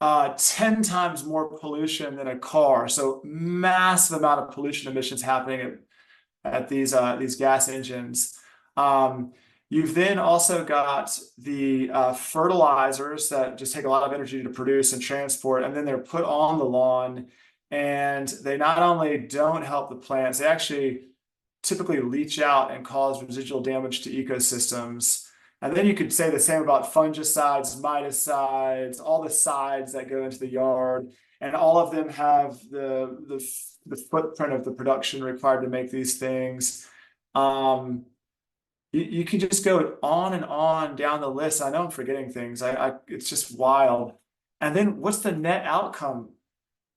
10 times more pollution than a car. So massive amount of pollution emissions happening at these gas engines. You've then also got the fertilizers that just take a lot of energy to produce and transport, and then they're put on the lawn. And they not only don't help the plants, they actually typically leach out and cause residual damage to ecosystems. And then you could say the same about fungicides, miticides, all the sides that go into the yard. and all of them have the footprint of the production required to make these things. You can just go on and on down the list. I know I'm forgetting things. It's just wild. And then what's the net outcome?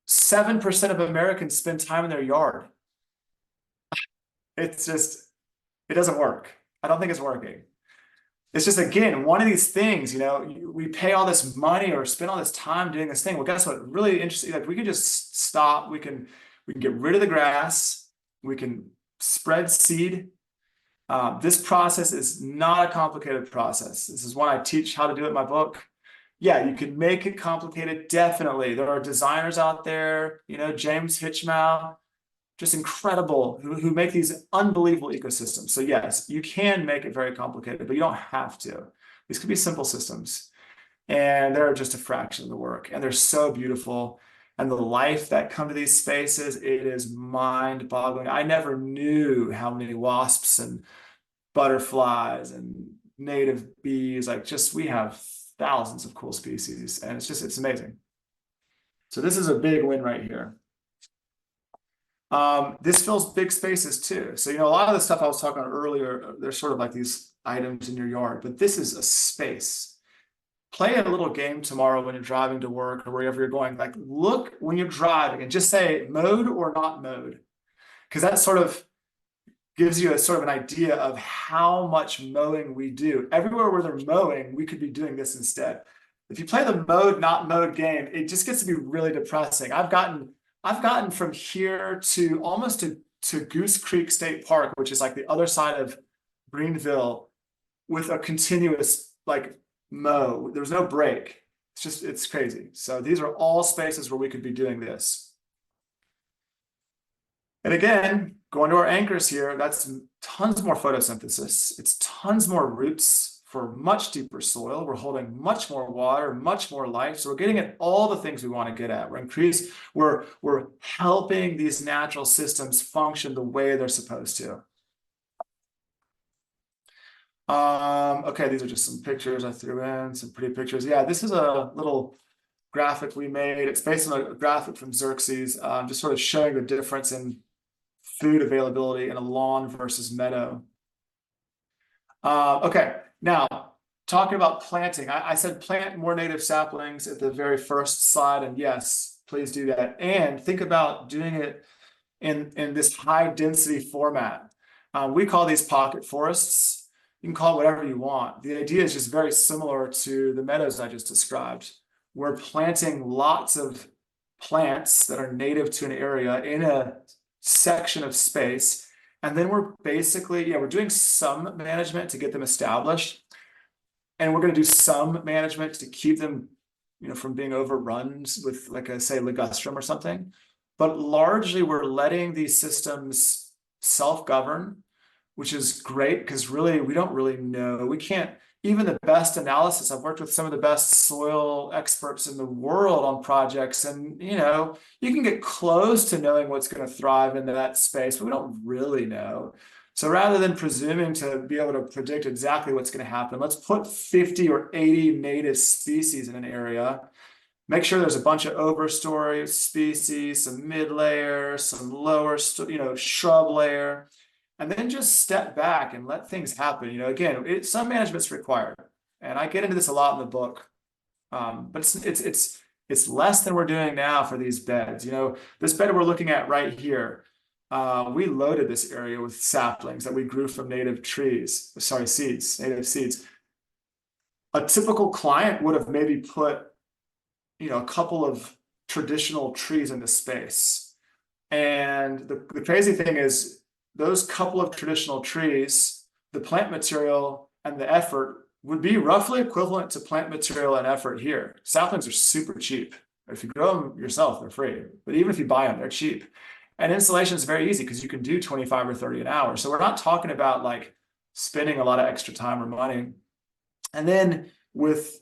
7% of Americans spend time in their yard. It's just, it doesn't work. I don't think it's working. It's just, again, one of these things, we pay all this money or spend all this time doing this thing. Well, guess what? Really interesting. Like, we can just stop. We can get rid of the grass. We can spread seed. This process is not a complicated process. This is one I teach how to do it in my book. Yeah, you can make it complicated. Definitely. There are designers out there, James Hitchmow, just incredible, who make these unbelievable ecosystems. So yes, you can make it very complicated, but you don't have to. These could be simple systems, and they're just a fraction of the work, and they're so beautiful. And the life that come to these spaces, it is mind-boggling. I never knew how many wasps and butterflies and native bees, we have thousands of cool species, and it's amazing. So this is a big win right here. This fills big spaces too. So, a lot of the stuff I was talking about earlier, they're sort of like these items in your yard, but this is a space. Play a little game tomorrow when you're driving to work or wherever you're going. Like, look when you're driving and just say mowed or not mowed, because that sort of gives you a sort of an idea of how much mowing we do. Everywhere where they're mowing, we could be doing this instead. If you play the mowed, not mowed game, it just gets to be really depressing. I've gotten from here to almost to Goose Creek State Park, which is like the other side of Greenville, with a continuous mow. There's no break. It's crazy. So these are all spaces where we could be doing this. And again, going to our anchors here, that's tons more photosynthesis. It's tons more roots for much deeper soil. We're holding much more water, much more life. So we're getting at all the things we want to get at. We're helping these natural systems function the way they're supposed to. Okay, these are just some pictures I threw in, some pretty pictures. Yeah, this is a little graphic we made. It's based on a graphic from Xerxes, just sort of showing the difference in food availability in a lawn versus meadow. Okay, now talking about planting, I said plant more native saplings at the very first slide, and yes, please do that. And think about doing it in this high density format. We call these pocket forests. You can call it whatever you want. The idea is just very similar to the meadows I just described. We're planting lots of plants that are native to an area in a section of space. And then we're basically, we're doing some management to get them established. And we're going to do some management to keep them, from being overrun with, say, ligustrum or something. But largely, we're letting these systems self-govern, which is great, because really, we don't really know. We can't, even the best analysis, I've worked with some of the best soil experts in the world on projects, and you can get close to knowing what's going to thrive in that space, but we don't really know. So rather than presuming to be able to predict exactly what's going to happen, let's put 50 or 80 native species in an area. Make sure there's a bunch of overstory species, some mid layer, some lower, shrub layer. And then just step back and let things happen. Again, some management's required, and I get into this a lot in the book. But it's less than we're doing now for these beds. This bed we're looking at right here, we loaded this area with saplings that we grew from native seeds. A typical client would have maybe put, a couple of traditional trees in this space. And the crazy thing is, those couple of traditional trees, the plant material and the effort would be roughly equivalent to plant material and effort here. Saplings are super cheap. If you grow them yourself, they're free. But even if you buy them, they're cheap. And installation is very easy because you can do 25 or 30 an hour. So we're not talking about spending a lot of extra time or money. And then with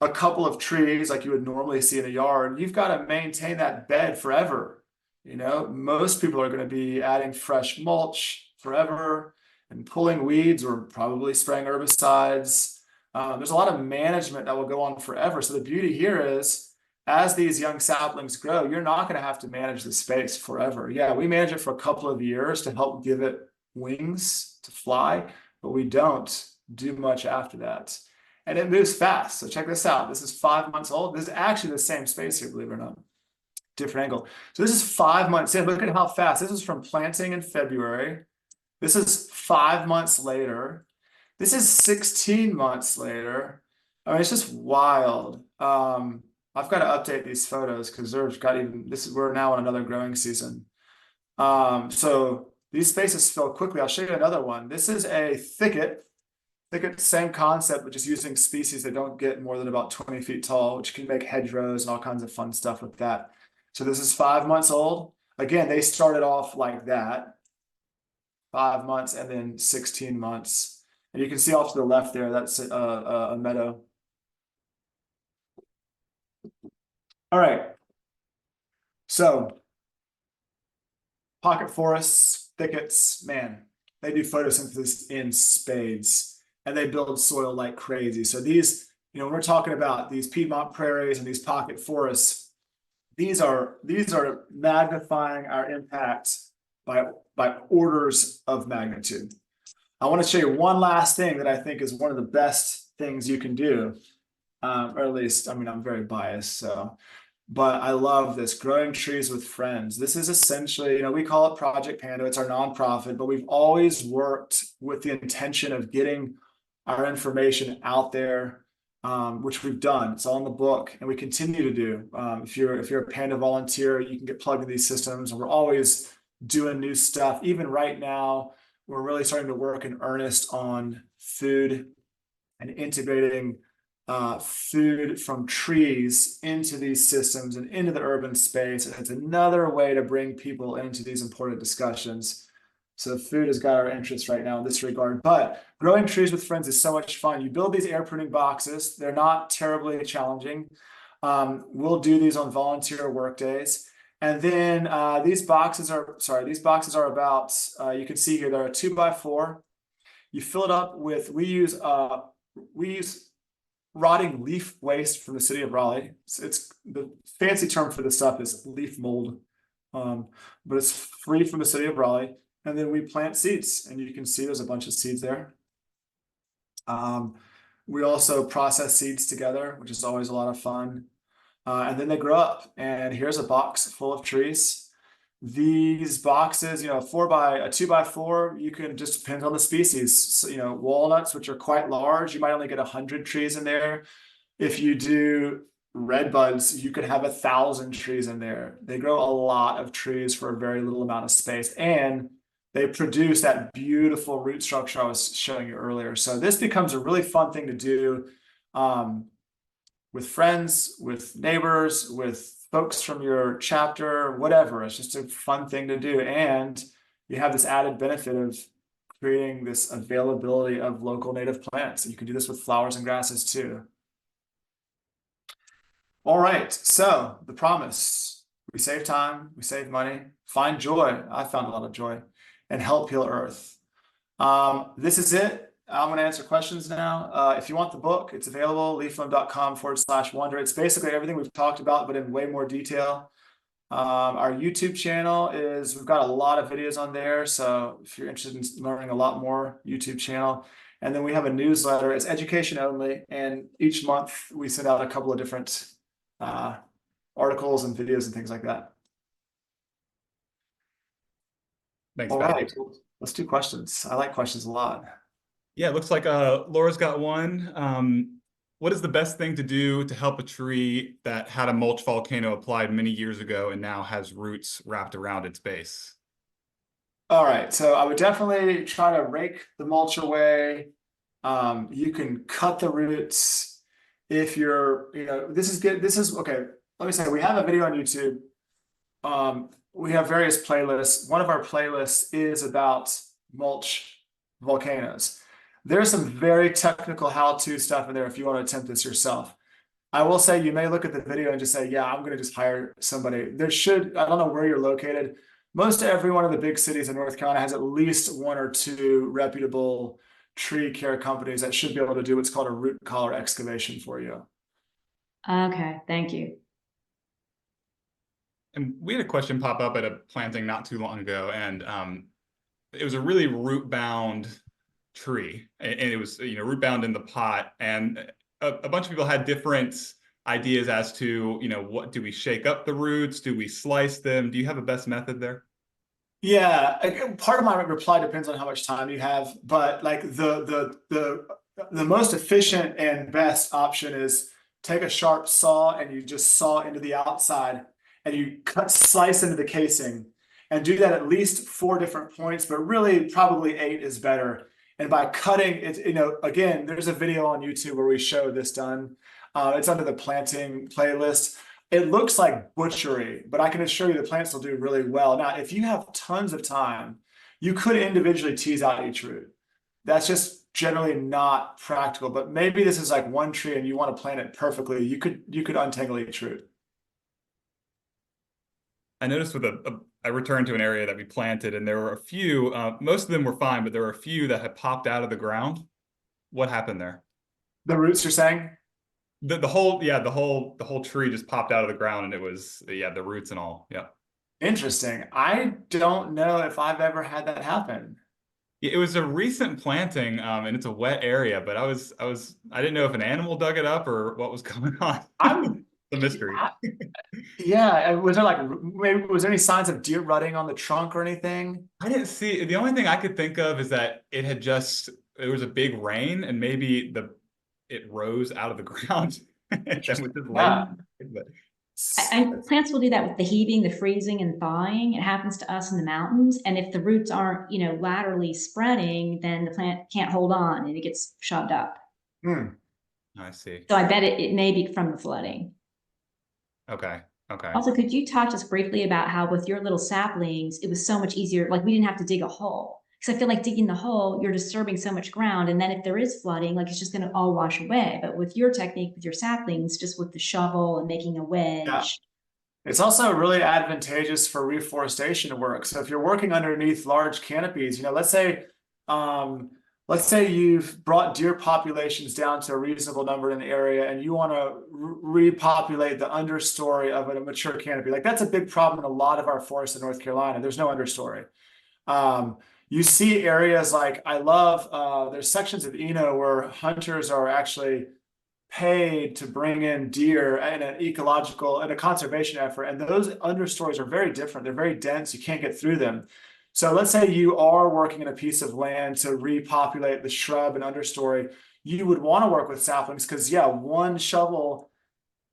a couple of trees like you would normally see in a yard, you've got to maintain that bed forever. Most people are going to be adding fresh mulch forever and pulling weeds or probably spraying herbicides. There's a lot of management that will go on forever. So the beauty here is, as these young saplings grow, you're not going to have to manage the space forever. Yeah, we manage it for a couple of years to help give it wings to fly, but we don't do much after that. And it moves fast. So check this out. This is 5 months old. This is actually the same space here, believe it or not. Different angle. So this is 5 months in. Look at how fast. This is from planting in February. This is 5 months later. This is 16 months later. I mean, it's just wild. I've got to update these photos because we're now in another growing season. So these spaces fill quickly. I'll show you another one. This is a thicket. Thicket, same concept, but just using species that don't get more than about 20 feet tall, which can make hedgerows and all kinds of fun stuff with that. So this is 5 months old. Again, they started off like that, 5 months and then 16 months. And you can see off to the left there, that's a meadow. All right. So pocket forests, thickets, man, they do photosynthesis in spades. And they build soil like crazy. So these, when we're talking about these Peont Prairies and these pocket forests, these are magnifying our impact by orders of magnitude. I want to show you one last thing that I think is one of the best things you can do, or at least, I mean, I'm very biased, so, but I love this, growing trees with friends. This is essentially, we call it Project Pando. It's our nonprofit, but we've always worked with the intention of getting our information out there, which we've done. It's all in the book, and we continue to do. If you're a Panda volunteer, you can get plugged into these systems, and we're always doing new stuff. Even right now, we're really starting to work in earnest on food and integrating food from trees into these systems and into the urban space. It's another way to bring people into these important discussions. So food has got our interest right now in this regard, but growing trees with friends is so much fun. You build these air pruning boxes. They're not terribly challenging. We'll do these on volunteer work days. And then these boxes are about, you can see here, they're a 2x4. You fill it up with, we use rotting leaf waste from the city of Raleigh. It's the fancy term for this stuff is leaf mold, but it's free from the city of Raleigh. And then we plant seeds, and you can see there's a bunch of seeds there. We also process seeds together, which is always a lot of fun. And then they grow up, and here's a box full of trees. These boxes, 2x4, you can just depend on the species. So, walnuts, which are quite large, you might only get 100 trees in there. If you do red buds, you could have 1,000 trees in there. They grow a lot of trees for a very little amount of space, and they produce that beautiful root structure I was showing you earlier. So this becomes a really fun thing to do with friends, with neighbors, with folks from your chapter, whatever. It's just a fun thing to do. And you have this added benefit of creating this availability of local native plants. You can do this with flowers and grasses too. All right, so the promise: we save time, we save money, find joy. I found a lot of joy, and help heal Earth. This is it. I'm going to answer questions now. If you want the book, it's available, leafland.com/wonder. It's basically everything we've talked about, but in way more detail. Our YouTube channel we've got a lot of videos on there. So if you're interested in learning a lot more, YouTube channel. And then we have a newsletter. It's education only. And each month we send out a couple of different articles and videos and things like that. Thanks, All Basil. right, let's do questions. I like questions a lot. Yeah, it looks like Laura's got one. What is the best thing to do to help a tree that had a mulch volcano applied many years ago and now has roots wrapped around its base? All right, so I would definitely try to rake the mulch away. You can cut the roots if you're, this is good. This is okay. Let me say, we have a video on YouTube. We have various playlists. One of our playlists is about mulch volcanoes. There's some very technical how-to stuff in there if you want to attempt this yourself. I will say you may look at the video and just say, yeah, I'm going to just hire somebody. I don't know where you're located. Most every one of the big cities in North Carolina has at least 1 or 2 reputable tree care companies that should be able to do what's called a root collar excavation for you. Okay, thank you. And we had a question pop up at a planting not too long ago, and it was a really root-bound tree, and it was, you know, root-bound in the pot, and a bunch of people had different ideas as to, you know, what do we shake up the roots? Do we slice them? Do you have a best method there? Yeah, part of my reply depends on how much time you have, but like the most efficient and best option is take a sharp saw and you just saw into the outside and you slice into the casing and do that at least 4 different points, but really probably 8 is better. And by cutting it, you know, again, there's a video on YouTube where we show this done. It's under the planting playlist. It looks like butchery, but I can assure you the plants will do really well. Now, if you have tons of time, you could individually tease out each root. That's just generally not practical, but maybe this is like one tree and you want to plant it perfectly. You could untangle each root. I noticed with I returned to an area that we planted, and there were a few, most of them were fine, but there were a few that had popped out of the ground. What happened there? The roots, you're saying? The whole tree just popped out of the ground, and it was, yeah, the roots and all. Yeah. Interesting. I don't know if I've ever had that happen. It was a recent planting, and it's a wet area, but I didn't know if an animal dug it up or what was going on. I'm the mystery. Yeah, was there any signs of deer rutting on the trunk or anything? I didn't see. The only thing I could think of is that it was a big rain, and maybe it rose out of the ground. And plants will do that with the heaving, the freezing, and thawing. It happens to us in the mountains. And if the roots aren't, you know, laterally spreading, then the plant can't hold on and it gets shoved up. I see. So I bet it may be from the flooding. Okay. Also, could you talk to us briefly about how with your little saplings, it was so much easier, like we didn't have to dig a hole. Because I feel like digging the hole, you're disturbing so much ground. And then if there is flooding, like it's just going to all wash away. But with your technique, with your saplings, just with the shovel and making a wedge. Yeah. It's also really advantageous for reforestation work. So if you're working underneath large canopies, you know, let's say you've brought deer populations down to a reasonable number in the area and you want to repopulate the understory of a mature canopy. Like that's a big problem in a lot of our forests in North Carolina. There's no understory. You see areas like, I love, there's sections of Eno where hunters are actually paid to bring in deer in an ecological and a conservation effort. And those understories are very different. They're very dense. You can't get through them. So let's say you are working in a piece of land to repopulate the shrub and understory. You would want to work with saplings because, yeah, one shovel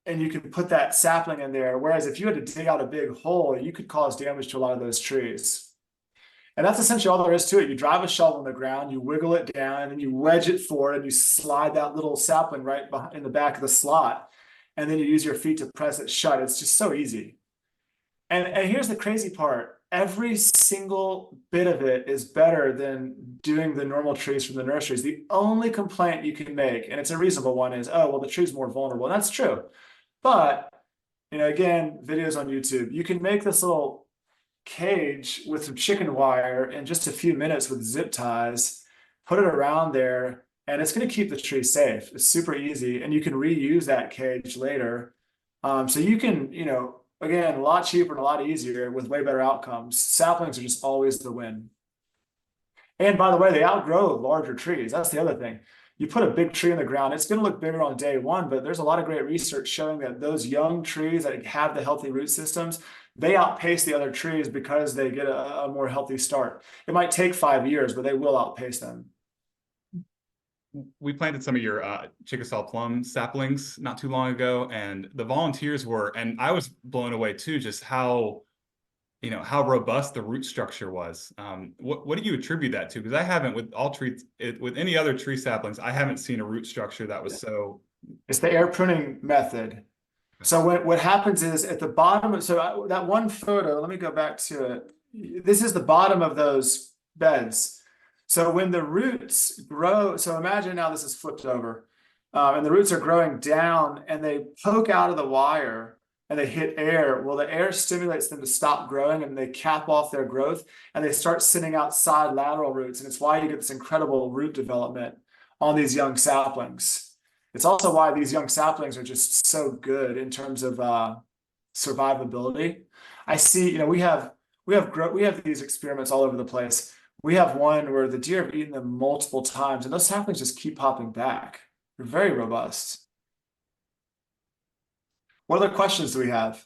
and you can put that sapling in there. Whereas if you had to dig out a big hole, you could cause damage to a lot of those trees. And that's essentially all there is to it. You drive a shovel in the ground, you wiggle it down, and then you wedge it forward, and you slide that little sapling right behind, in the back of the slot. And then you use your feet to press it shut. It's just so easy. And here's the crazy part. Every single bit of it is better than doing the normal trees from the nurseries. The only complaint you can make, and it's a reasonable one, is, oh, well, the tree's more vulnerable. And that's true. But, you know, again, videos on YouTube, you can make this little cage with some chicken wire in just a few minutes with zip ties, put it around there, and it's going to keep the tree safe. It's super easy, and you can reuse that cage later. So you can, you know, again, a lot cheaper and a lot easier with way better outcomes. Saplings are just always the win. And by the way, they outgrow larger trees. That's the other thing. You put a big tree in the ground, it's going to look bigger on day one, but there's a lot of great research showing that those young trees that have the healthy root systems, they outpace the other trees because they get a more healthy start. It might take 5 years, but they will outpace them. We planted some of your Chickasaw plum saplings not too long ago, and the volunteers were, and I was blown away too, just how, you know, how robust the root structure was. What do you attribute that to? Because I haven't, with all trees, with any other tree saplings, I haven't seen a root structure that was so. It's the air pruning method. So what happens is at the bottom, so that one photo, let me go back to it. This is the bottom of those beds. So when the roots grow, so imagine now this is flipped over, and the roots are growing down and they poke out of the wire and they hit air. Well, the air stimulates them to stop growing and they cap off their growth and they start sending out side lateral roots. And it's why you get this incredible root development on these young saplings. It's also why these young saplings are just so good in terms of survivability. I see, you know, we have these experiments all over the place. We have one where the deer have eaten them multiple times, and those saplings just keep popping back. They're very robust. What other questions do we have?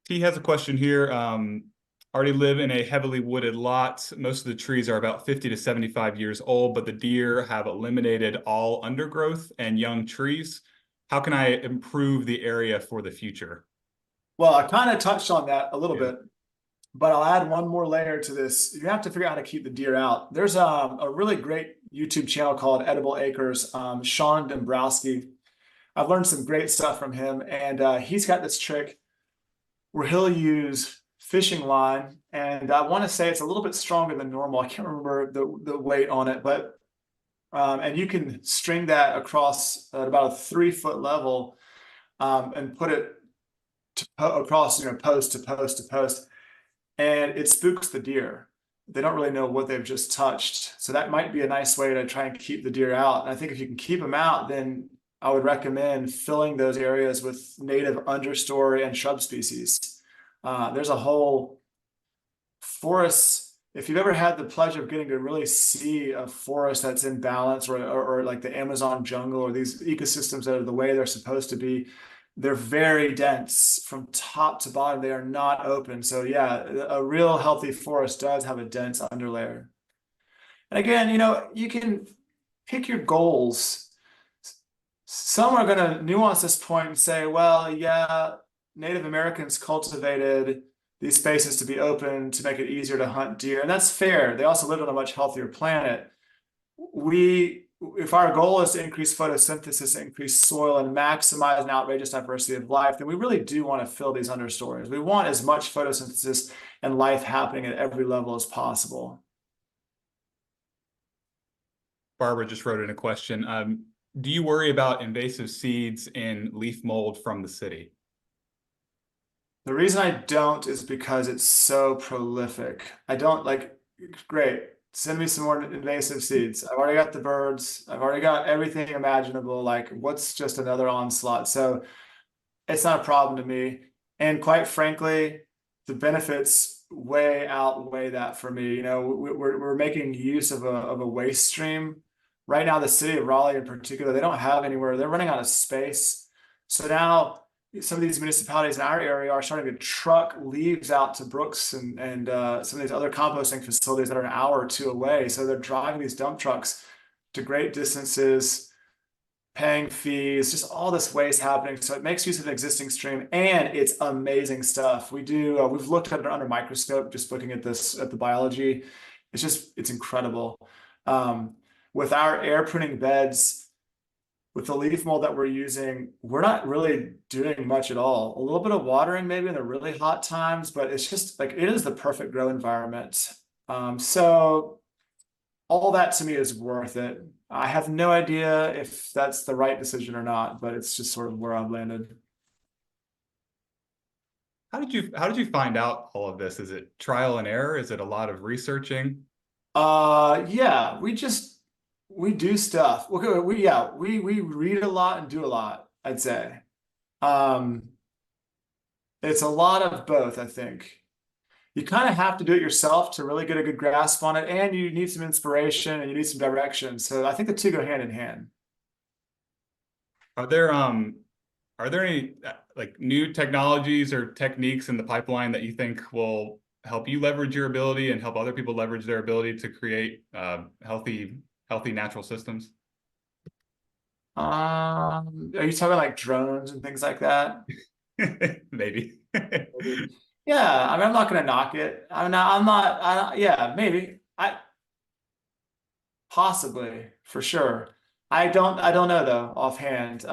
He has a question here. Already live in a heavily wooded lot. Most of the trees are about 50 to 75 years old, but the deer have eliminated all undergrowth and young trees. How can I improve the area for the future? Well, I kind of touched on that a little bit, but I'll add one more layer to this. You have to figure out how to keep the deer out. There's a really great YouTube channel called Edible Acres, Sean Dombrowski. I've learned some great stuff from him, and he's got this trick where he'll use fishing line, and I want to say it's a little bit stronger than normal. I can't remember the weight on it, but and you can string that across at about a 3-foot level, and put it across, you know, post to post to post, and it spooks the deer. They don't really know what they've just touched, so that might be a nice way to try and keep the deer out. And I think if you can keep them out, then I would recommend filling those areas with native understory and shrub species. There's a whole forest. If you've ever had the pleasure of getting to really see a forest that's in balance, or like the Amazon jungle, or these ecosystems that are the way they're supposed to be, they're very dense from top to bottom. They are not open. So yeah, a real healthy forest does have a dense underlayer. And again, you know, you can pick your goals. Some are going to nuance this point and say, well, yeah, Native Americans cultivated these spaces to be open to make it easier to hunt deer. And that's fair. They also lived on a much healthier planet. If our goal is to increase photosynthesis, increase soil, and maximize an outrageous diversity of life, then we really do want to fill these understories. We want as much photosynthesis and life happening at every level as possible. Barbara just wrote in a question. Do you worry about invasive seeds in leaf mold from the city? The reason I don't is because it's so prolific. I don't like, great, send me some more invasive seeds. I've already got the birds. I've already got everything imaginable. Like, what's just another onslaught? So it's not a problem to me. And quite frankly, the benefits way outweigh that for me. You know, we're making use of a waste stream. Right now, the city of Raleigh in particular, they don't have anywhere. They're running out of space. So now some of these municipalities in our area are starting to truck leaves out to Brooks and some of these other composting facilities that are an hour or two away. So they're driving these dump trucks to great distances, paying fees, just all this waste happening. So it makes use of an existing stream, and it's amazing stuff. We've looked at it under microscope, just looking at the biology. It's incredible. With our air pruning beds, with the leaf mold that we're using, we're not really doing much at all. A little bit of watering maybe in the really hot times, but it's just like, it is the perfect grow environment. So all that to me is worth it. I have no idea if that's the right decision or not, but it's just sort of where I've landed. How did you find out all of this? Is it trial and error? Is it a lot of researching? Yeah, we do stuff. Okay, we read a lot and do a lot, I'd say. It's a lot of both, I think. You kind of have to do it yourself to really get a good grasp on it, and you need some inspiration and you need some direction. So I think the two go hand in hand. Are there any like new technologies or techniques in the pipeline that you think will help you leverage your ability and help other people leverage their ability to create healthy natural systems? Are you talking like drones and things like that? Maybe. Yeah, I mean, I'm not going to knock it. Yeah, maybe. Possibly, for sure. I don't know though, offhand.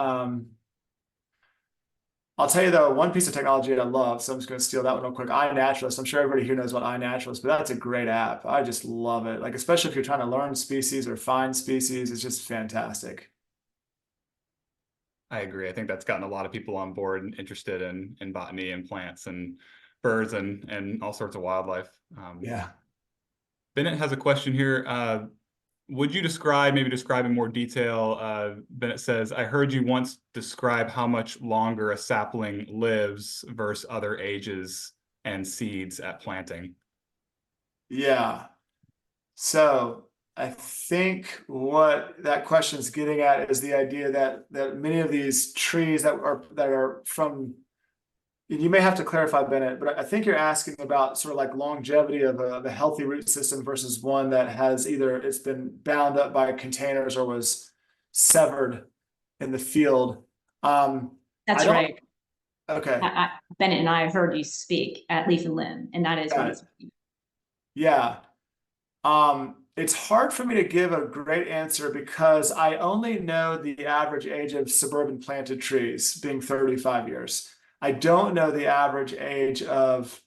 I'll tell you though, one piece of technology I love, so I'm just going to steal that one real quick. iNaturalist. I'm sure everybody here knows about iNaturalist, but that's a great app. I just love it. Like, especially if you're trying to learn species or find species, it's just fantastic. I agree. I think that's gotten a lot of people on board and interested in botany and plants and birds and all sorts of wildlife. Yeah. Bennett has a question here. would you describe, maybe describe in more detail, Bennett says, I heard you once describe how much longer a sapling lives versus other ages and seeds at planting. Yeah. So I think what that question is getting at is the idea that many of these trees that are from, you may have to clarify, Bennett, but I think you're asking about sort of like longevity of a healthy root system versus one that has either it's been bound up by containers or was severed in the field. That's right. Okay. Bennett and I heard you speak at Leaf and Limb, and that is what he's speaking. Yeah. It's hard for me to give a great answer because I only know the average age of suburban planted trees being 35 years. I don't know the average age of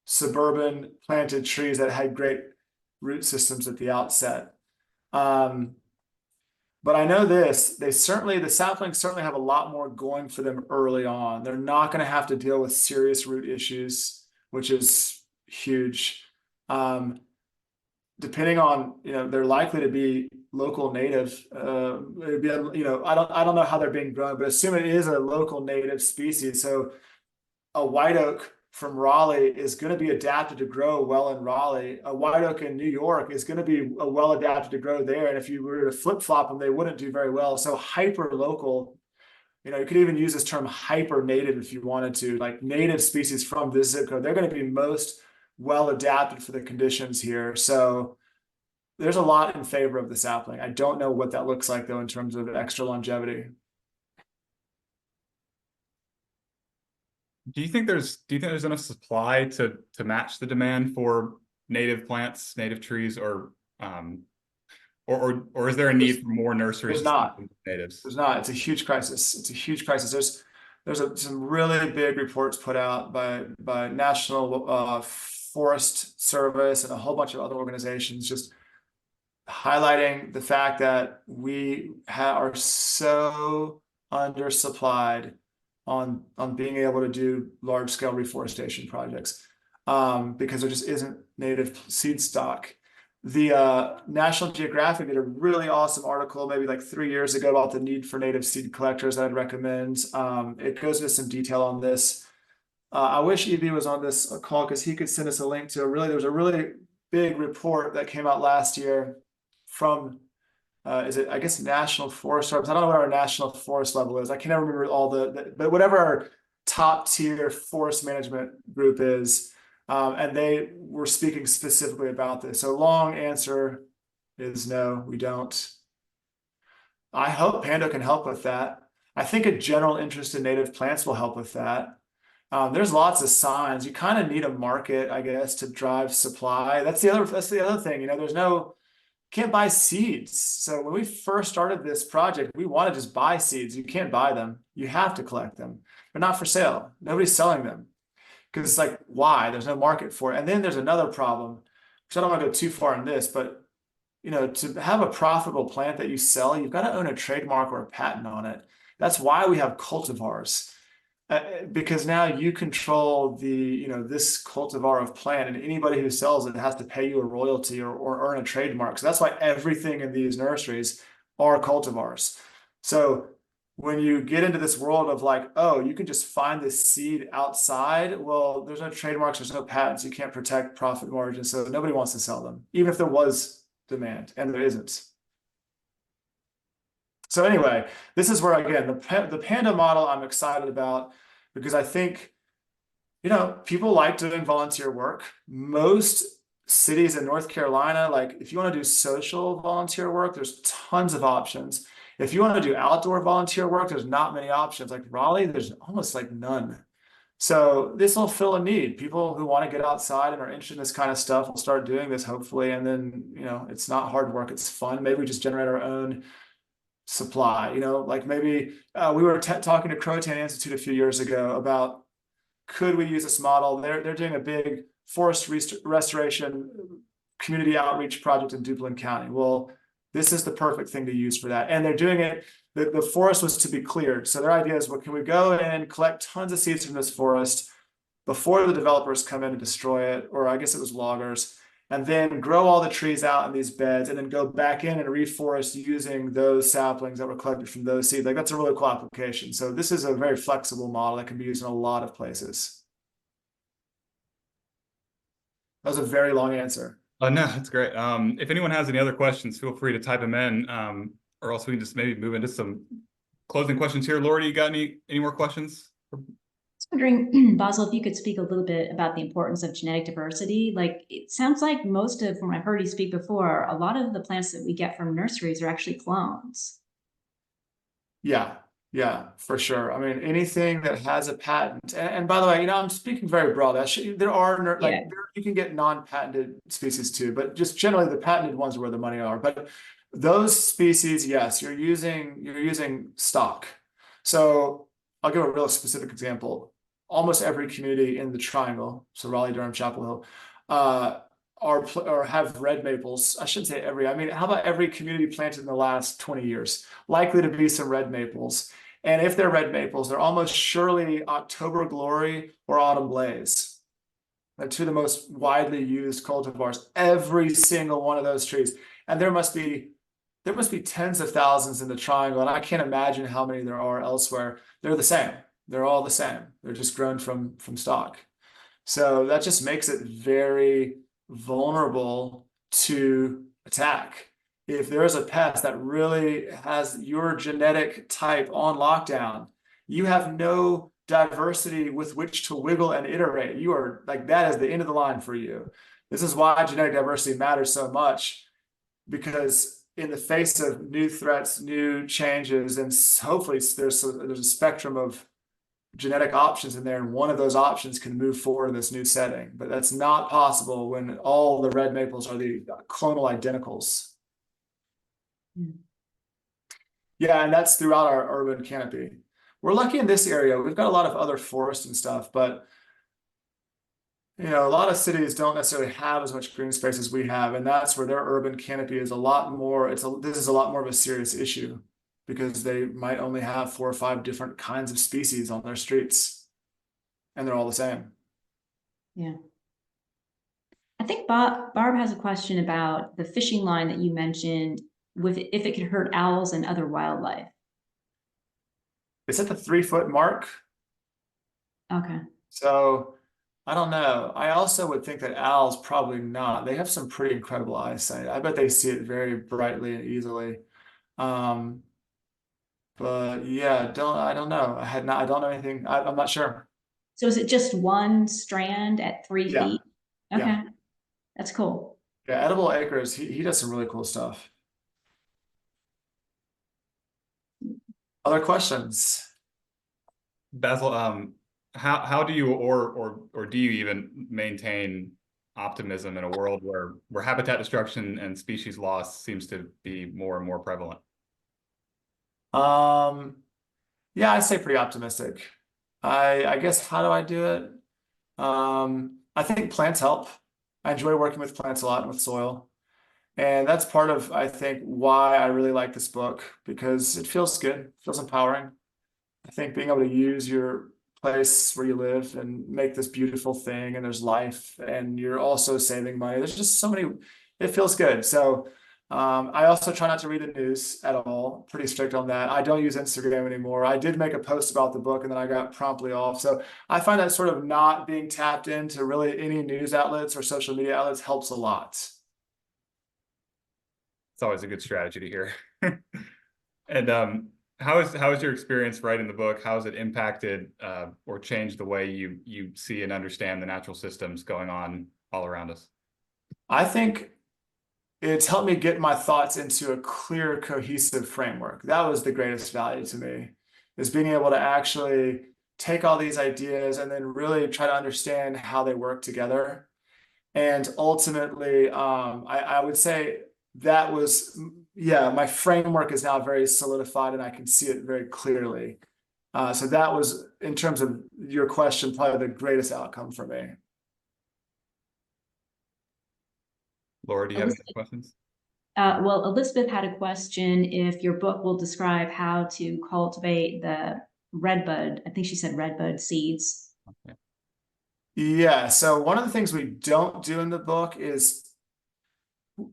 suburban planted trees that had great root systems at the outset. But I know this, the saplings certainly have a lot more going for them early on. They're not going to have to deal with serious root issues, which is huge. Depending on, they're likely to be local native. It'd be, I don't know how they're being grown, but assume it is a local native species. So a white oak from Raleigh is going to be adapted to grow well in Raleigh. A white oak in New York is going to be well adapted to grow there. And if you were to flip flop them, they wouldn't do very well. So hyper local, you could even use this term hyper native if you wanted to, like native species from this zip code. They're going to be most well adapted for the conditions here. So there's a lot in favor of the sapling. I don't know what that looks like though in terms of extra longevity. Do you think there's enough supply to match the demand for native plants, native trees, or is there a need for more nurseries? There's not. Natives. There's not. It's a huge crisis. It's a huge crisis. There's some really big reports put out by National Forest Service and a whole bunch of other organizations just highlighting the fact that we are so undersupplied on being able to do large scale reforestation projects because there just isn't native seed stock. The National Geographic did a really awesome article maybe like 3 years ago about the need for native seed collectors that I'd recommend. It goes into some detail on this. I wish EB was on this call because he could send us a link to there was a really big report that came out last year from I guess National Forest Service. I don't know what our national forest level is. I can never remember all but whatever our top tier forest management group is. And they were speaking specifically about this. So long answer is no, we don't. I hope Pando can help with that. I think a general interest in native plants will help with that. There's lots of signs. You kind of need a market, I guess, to drive supply. That's the other thing. Can't buy seeds. So when we first started this project, we want to just buy seeds. You can't buy them. You have to collect them. They're not for sale. Nobody's selling them. Because it's like, why? There's no market for it. And then there's another problem, which I don't want to go too far in this, but to have a profitable plant that you sell, you've got to own a trademark or a patent on it. That's why we have cultivars. Because now you control this cultivar of plant, and anybody who sells it has to pay you a royalty or earn a trademark. So that's why everything in these nurseries are cultivars. So when you get into this world of like, oh, you can just find this seed outside, well, there's no trademarks, there's no patents, you can't protect profit margins, so nobody wants to sell them, even if there was demand, and there isn't. So anyway, this is where, again, the Panda model I'm excited about because I think, people like doing volunteer work. Most cities in North Carolina, like if you want to do social volunteer work, there's tons of options. If you want to do outdoor volunteer work, there's not many options. Like Raleigh, there's almost like none. So this will fill a need. People who want to get outside and are interested in this kind of stuff will start doing this, hopefully. And then, it's not hard work. It's fun. Maybe we just generate our own supply, like maybe we were talking to Croatan Institute a few years ago about could we use this model. They're doing a big forest restoration community outreach project in Duplin County. Well, this is the perfect thing to use for that. And they're doing it, the forest was to be cleared. So their idea is, well, can we go and collect tons of seeds from this forest before the developers come in and destroy it? Or I guess it was loggers. and then grow all the trees out in these beds, and then go back in and reforest using those saplings that were collected from those seeds. Like, that's a really cool application. So this is a very flexible model that can be used in a lot of places. That was a very long answer. No, that's great. If anyone has any other questions, feel free to type them in, or else we can just maybe move into some closing questions here. Laura, you got any more questions? I was wondering, Basil, if you could speak a little bit about the importance of genetic diversity. Like, it sounds like most of, when I've heard you speak before, a lot of the plants that we get from nurseries are actually clones. Yeah, for sure. I mean, anything that has a patent, and by the way, I'm speaking very broad. There are you can get non-patented species too, but just generally the patented ones are where the money are. But those species, yes, you're using stock. So I'll give a real specific example. Almost every community in the Triangle, so Raleigh, Durham, Chapel Hill, or have red maples. I shouldn't say every. I mean, how about every community planted in the last 20 years? Likely to be some red maples. And if they're red maples, they're almost surely October Glory or Autumn Blaze. They're two of the most widely used cultivars. Every single one of those trees, and there must be tens of thousands in the Triangle, and I can't imagine how many there are elsewhere. They're the same. They're all the same. They're just grown from stock. So that just makes it very vulnerable to attack. If there is a pest that really has your genetic type on lockdown, you have no diversity with which to wiggle and iterate. You are like, that is the end of the line for you. This is why genetic diversity matters so much, because in the face of new threats, new changes, and hopefully there's a spectrum of genetic options in there, and one of those options can move forward in this new setting. But that's not possible when all the red maples are the clonal identicals. Yeah, and that's throughout our urban canopy. We're lucky in this area. We've got a lot of other forest and stuff, but a lot of cities don't necessarily have as much green space as we have, and that's where their urban canopy is a lot more. This is a lot more of a serious issue, because they might only have 4 or 5 different kinds of species on their streets, and they're all the same. Yeah. I think Barb has a question about the fishing line that you mentioned, if it could hurt owls and other wildlife. It's at the 3-foot mark. Okay. So I don't know. I also would think that owls probably not. They have some pretty incredible eyesight. I bet they see it very brightly and easily. But yeah, I don't know. I don't know anything. I'm not sure. So is it just one strand at 3 feet? Okay. Yeah. That's cool. Yeah, Edible Acres, he does some really cool stuff. Other questions? Basil, how do you or do you even maintain optimism in a world where habitat destruction and species loss seems to be more and more prevalent? Yeah, I'd say pretty optimistic. I guess, how do I do it? I think plants help. I enjoy working with plants a lot and with soil. And that's part of, I think, why I really like this book, because it feels good, it feels empowering. I think being able to use your place where you live and make this beautiful thing, and there's life, and you're also saving money. There's just so many, it feels good. So I also try not to read the news at all. Pretty strict on that. I don't use Instagram anymore. I did make a post about the book and then I got promptly off. So I find that sort of not being tapped into really any news outlets or social media outlets helps a lot. It's always a good strategy to hear. And how is your experience writing the book? How has it impacted or changed the way you see and understand the natural systems going on all around us? I think it's helped me get my thoughts into a clear, cohesive framework. That was the greatest value to me, is being able to actually take all these ideas and then really try to understand how they work together. And ultimately, I would say that was, yeah, my framework is now very solidified and I can see it very clearly. So that was, in terms of your question, probably the greatest outcome for me. Laura, do you have any questions? Well, Elizabeth had a question if your book will describe how to cultivate the redbud. I think she said redbud seeds. Okay. Yeah, so one of the things we don't do in the book is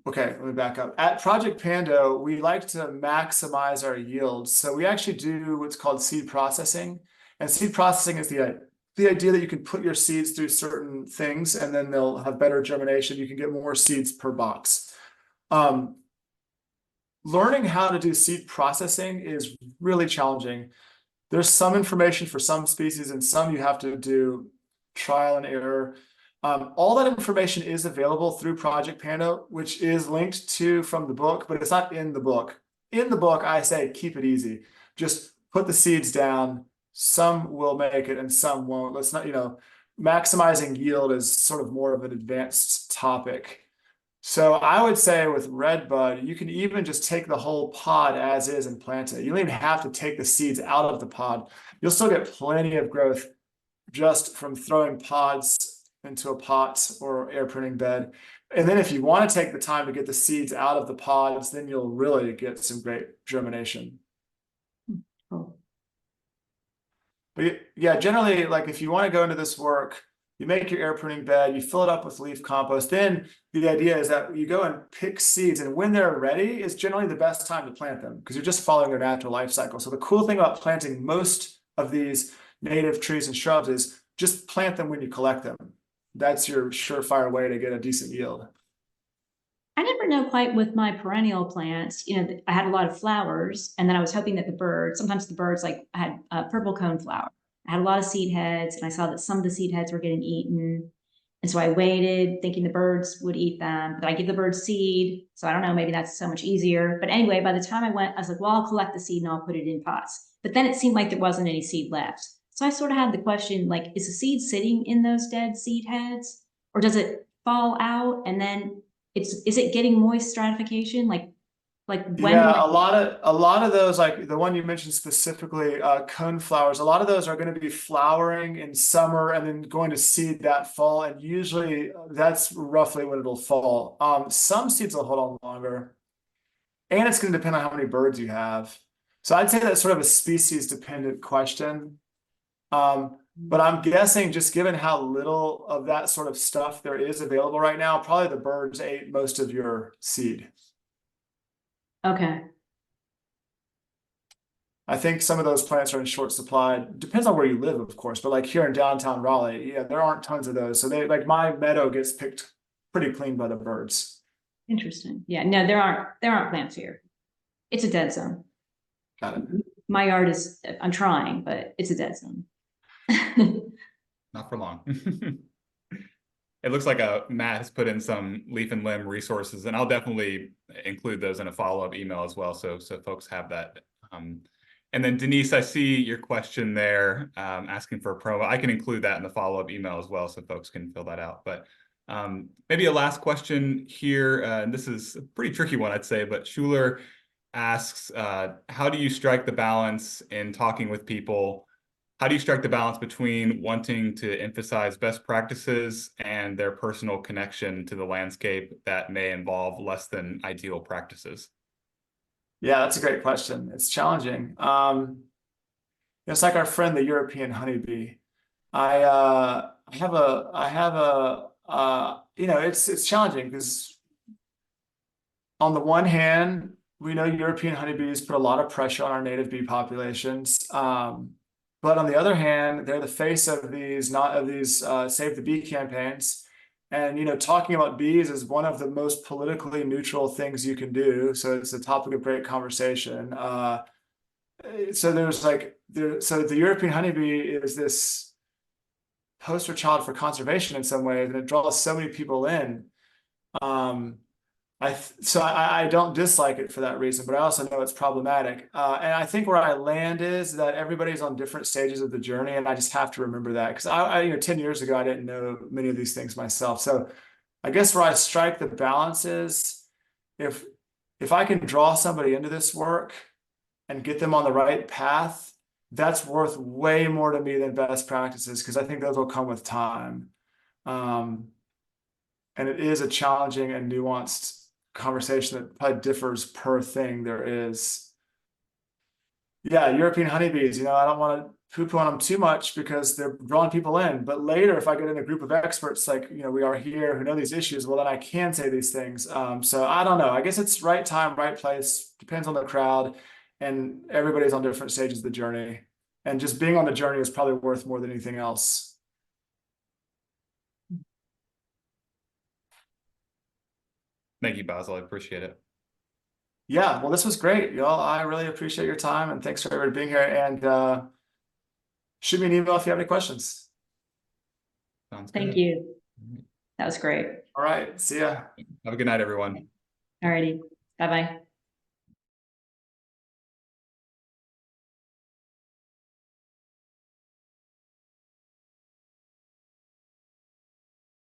Okay, let me back up. At Project Pando, we like to maximize our yields. So we actually do what's called seed processing. And seed processing is the idea that you can put your seeds through certain things and then they'll have better germination. You can get more seeds per box. Learning how to do seed processing is really challenging. There's some information for some species and some you have to do trial and error. All that information is available through Project Pando, which is linked to from the book, but it's not in the book. In the book, I say keep it easy. Just put the seeds down. Some will make it and some won't. Let's not, maximizing yield is sort of more of an advanced topic. So I would say with redbud, you can even just take the whole pod as is and plant it. You don't even have to take the seeds out of the pod. You'll still get plenty of growth just from throwing pods into a pot or air pruning bed. And then if you want to take the time to get the seeds out of the pods, then you'll really get some great germination. Cool. But yeah, generally, like if you want to go into this work, you make your air pruning bed, you fill it up with leaf compost. Then the idea is that you go and pick seeds, and when they're ready is generally the best time to plant them because you're just following their natural life cycle. So the cool thing about planting most of these native trees and shrubs is just plant them when you collect them. That's your surefire way to get a decent yield. I never know quite with my perennial plants, I had a lot of flowers and then I was hoping that sometimes the birds, like I had a purple coneflower. I had a lot of seed heads and I saw that some of the seed heads were getting eaten. And so I waited thinking the birds would eat them, but I give the birds seed. So I don't know, maybe that's so much easier. But anyway, by the time I went, I was like, well, I'll collect the seed and I'll put it in pots. But then it seemed like there wasn't any seed left. So I sort of had the question, like, is the seed sitting in those dead seed heads or does it fall out and then is it getting moist stratification? Like when? Yeah, a lot of those, like the one you mentioned specifically, coneflowers, a lot of those are going to be flowering in summer and then going to seed that fall. And usually that's roughly when it'll fall. Some seeds will hold on longer. And it's going to depend on how many birds you have. So I'd say that's sort of a species dependent question. But I'm guessing just given how little of that sort of stuff there is available right now, probably the birds ate most of your seed. Okay. I think some of those plants are in short supply. Depends on where you live, of course, but like here in downtown Raleigh, yeah, there aren't tons of those. So like my meadow gets picked pretty clean by the birds. Interesting. Yeah, no, there aren't plants here. It's a dead zone. Got it. My yard I'm trying, but it's a dead zone. Not for long. It looks like Matt has put in some leaf and limb resources, and I'll definitely include those in a follow-up email as well, so folks have that. And then Denise, I see your question there, asking for a promo. I can include that in the follow-up email as well, so folks can fill that out. But maybe a last question here, and this is a pretty tricky one, I'd say, but Schuler asks, how do you strike the balance in talking with people? How do you strike the balance between wanting to emphasize best practices and their personal connection to the landscape that may involve less than ideal practices? Yeah, that's a great question. It's challenging. It's like our friend, the European honeybee. It's challenging because on the one hand, we know European honeybees put a lot of pressure on our native bee populations. But on the other hand, they're the face of these Save the Bee campaigns. And, talking about bees is one of the most politically neutral things you can do. So it's a topic of great conversation. So the European honeybee is this poster child for conservation in some ways, and it draws so many people in. I don't dislike it for that reason, but I also know it's problematic. And I think where I land is that everybody's on different stages of the journey, and I just have to remember that because I 10 years ago, I didn't know many of these things myself. So I guess where I strike the balance is if I can draw somebody into this work and get them on the right path, that's worth way more to me than best practices because I think those will come with time. And it is a challenging and nuanced conversation that probably differs per thing there is. Yeah, European honeybees, you know, I don't want to poo-poo on them too much because they're drawing people in. But later, if I get in a group of experts like, you know, we are here who know these issues, well, then I can say these things. So I don't know. I guess it's right time, right place, depends on the crowd, and everybody's on different stages of the journey. And just being on the journey is probably worth more than anything else. Thank you, Basil. I appreciate it. Yeah, well, this was great, y'all. I really appreciate your time, and thanks for everybody being here. And shoot me an email if you have any questions. Sounds Thank good. you. That was great. All right, see ya. Have a good night, everyone. Alrighty. Bye-bye.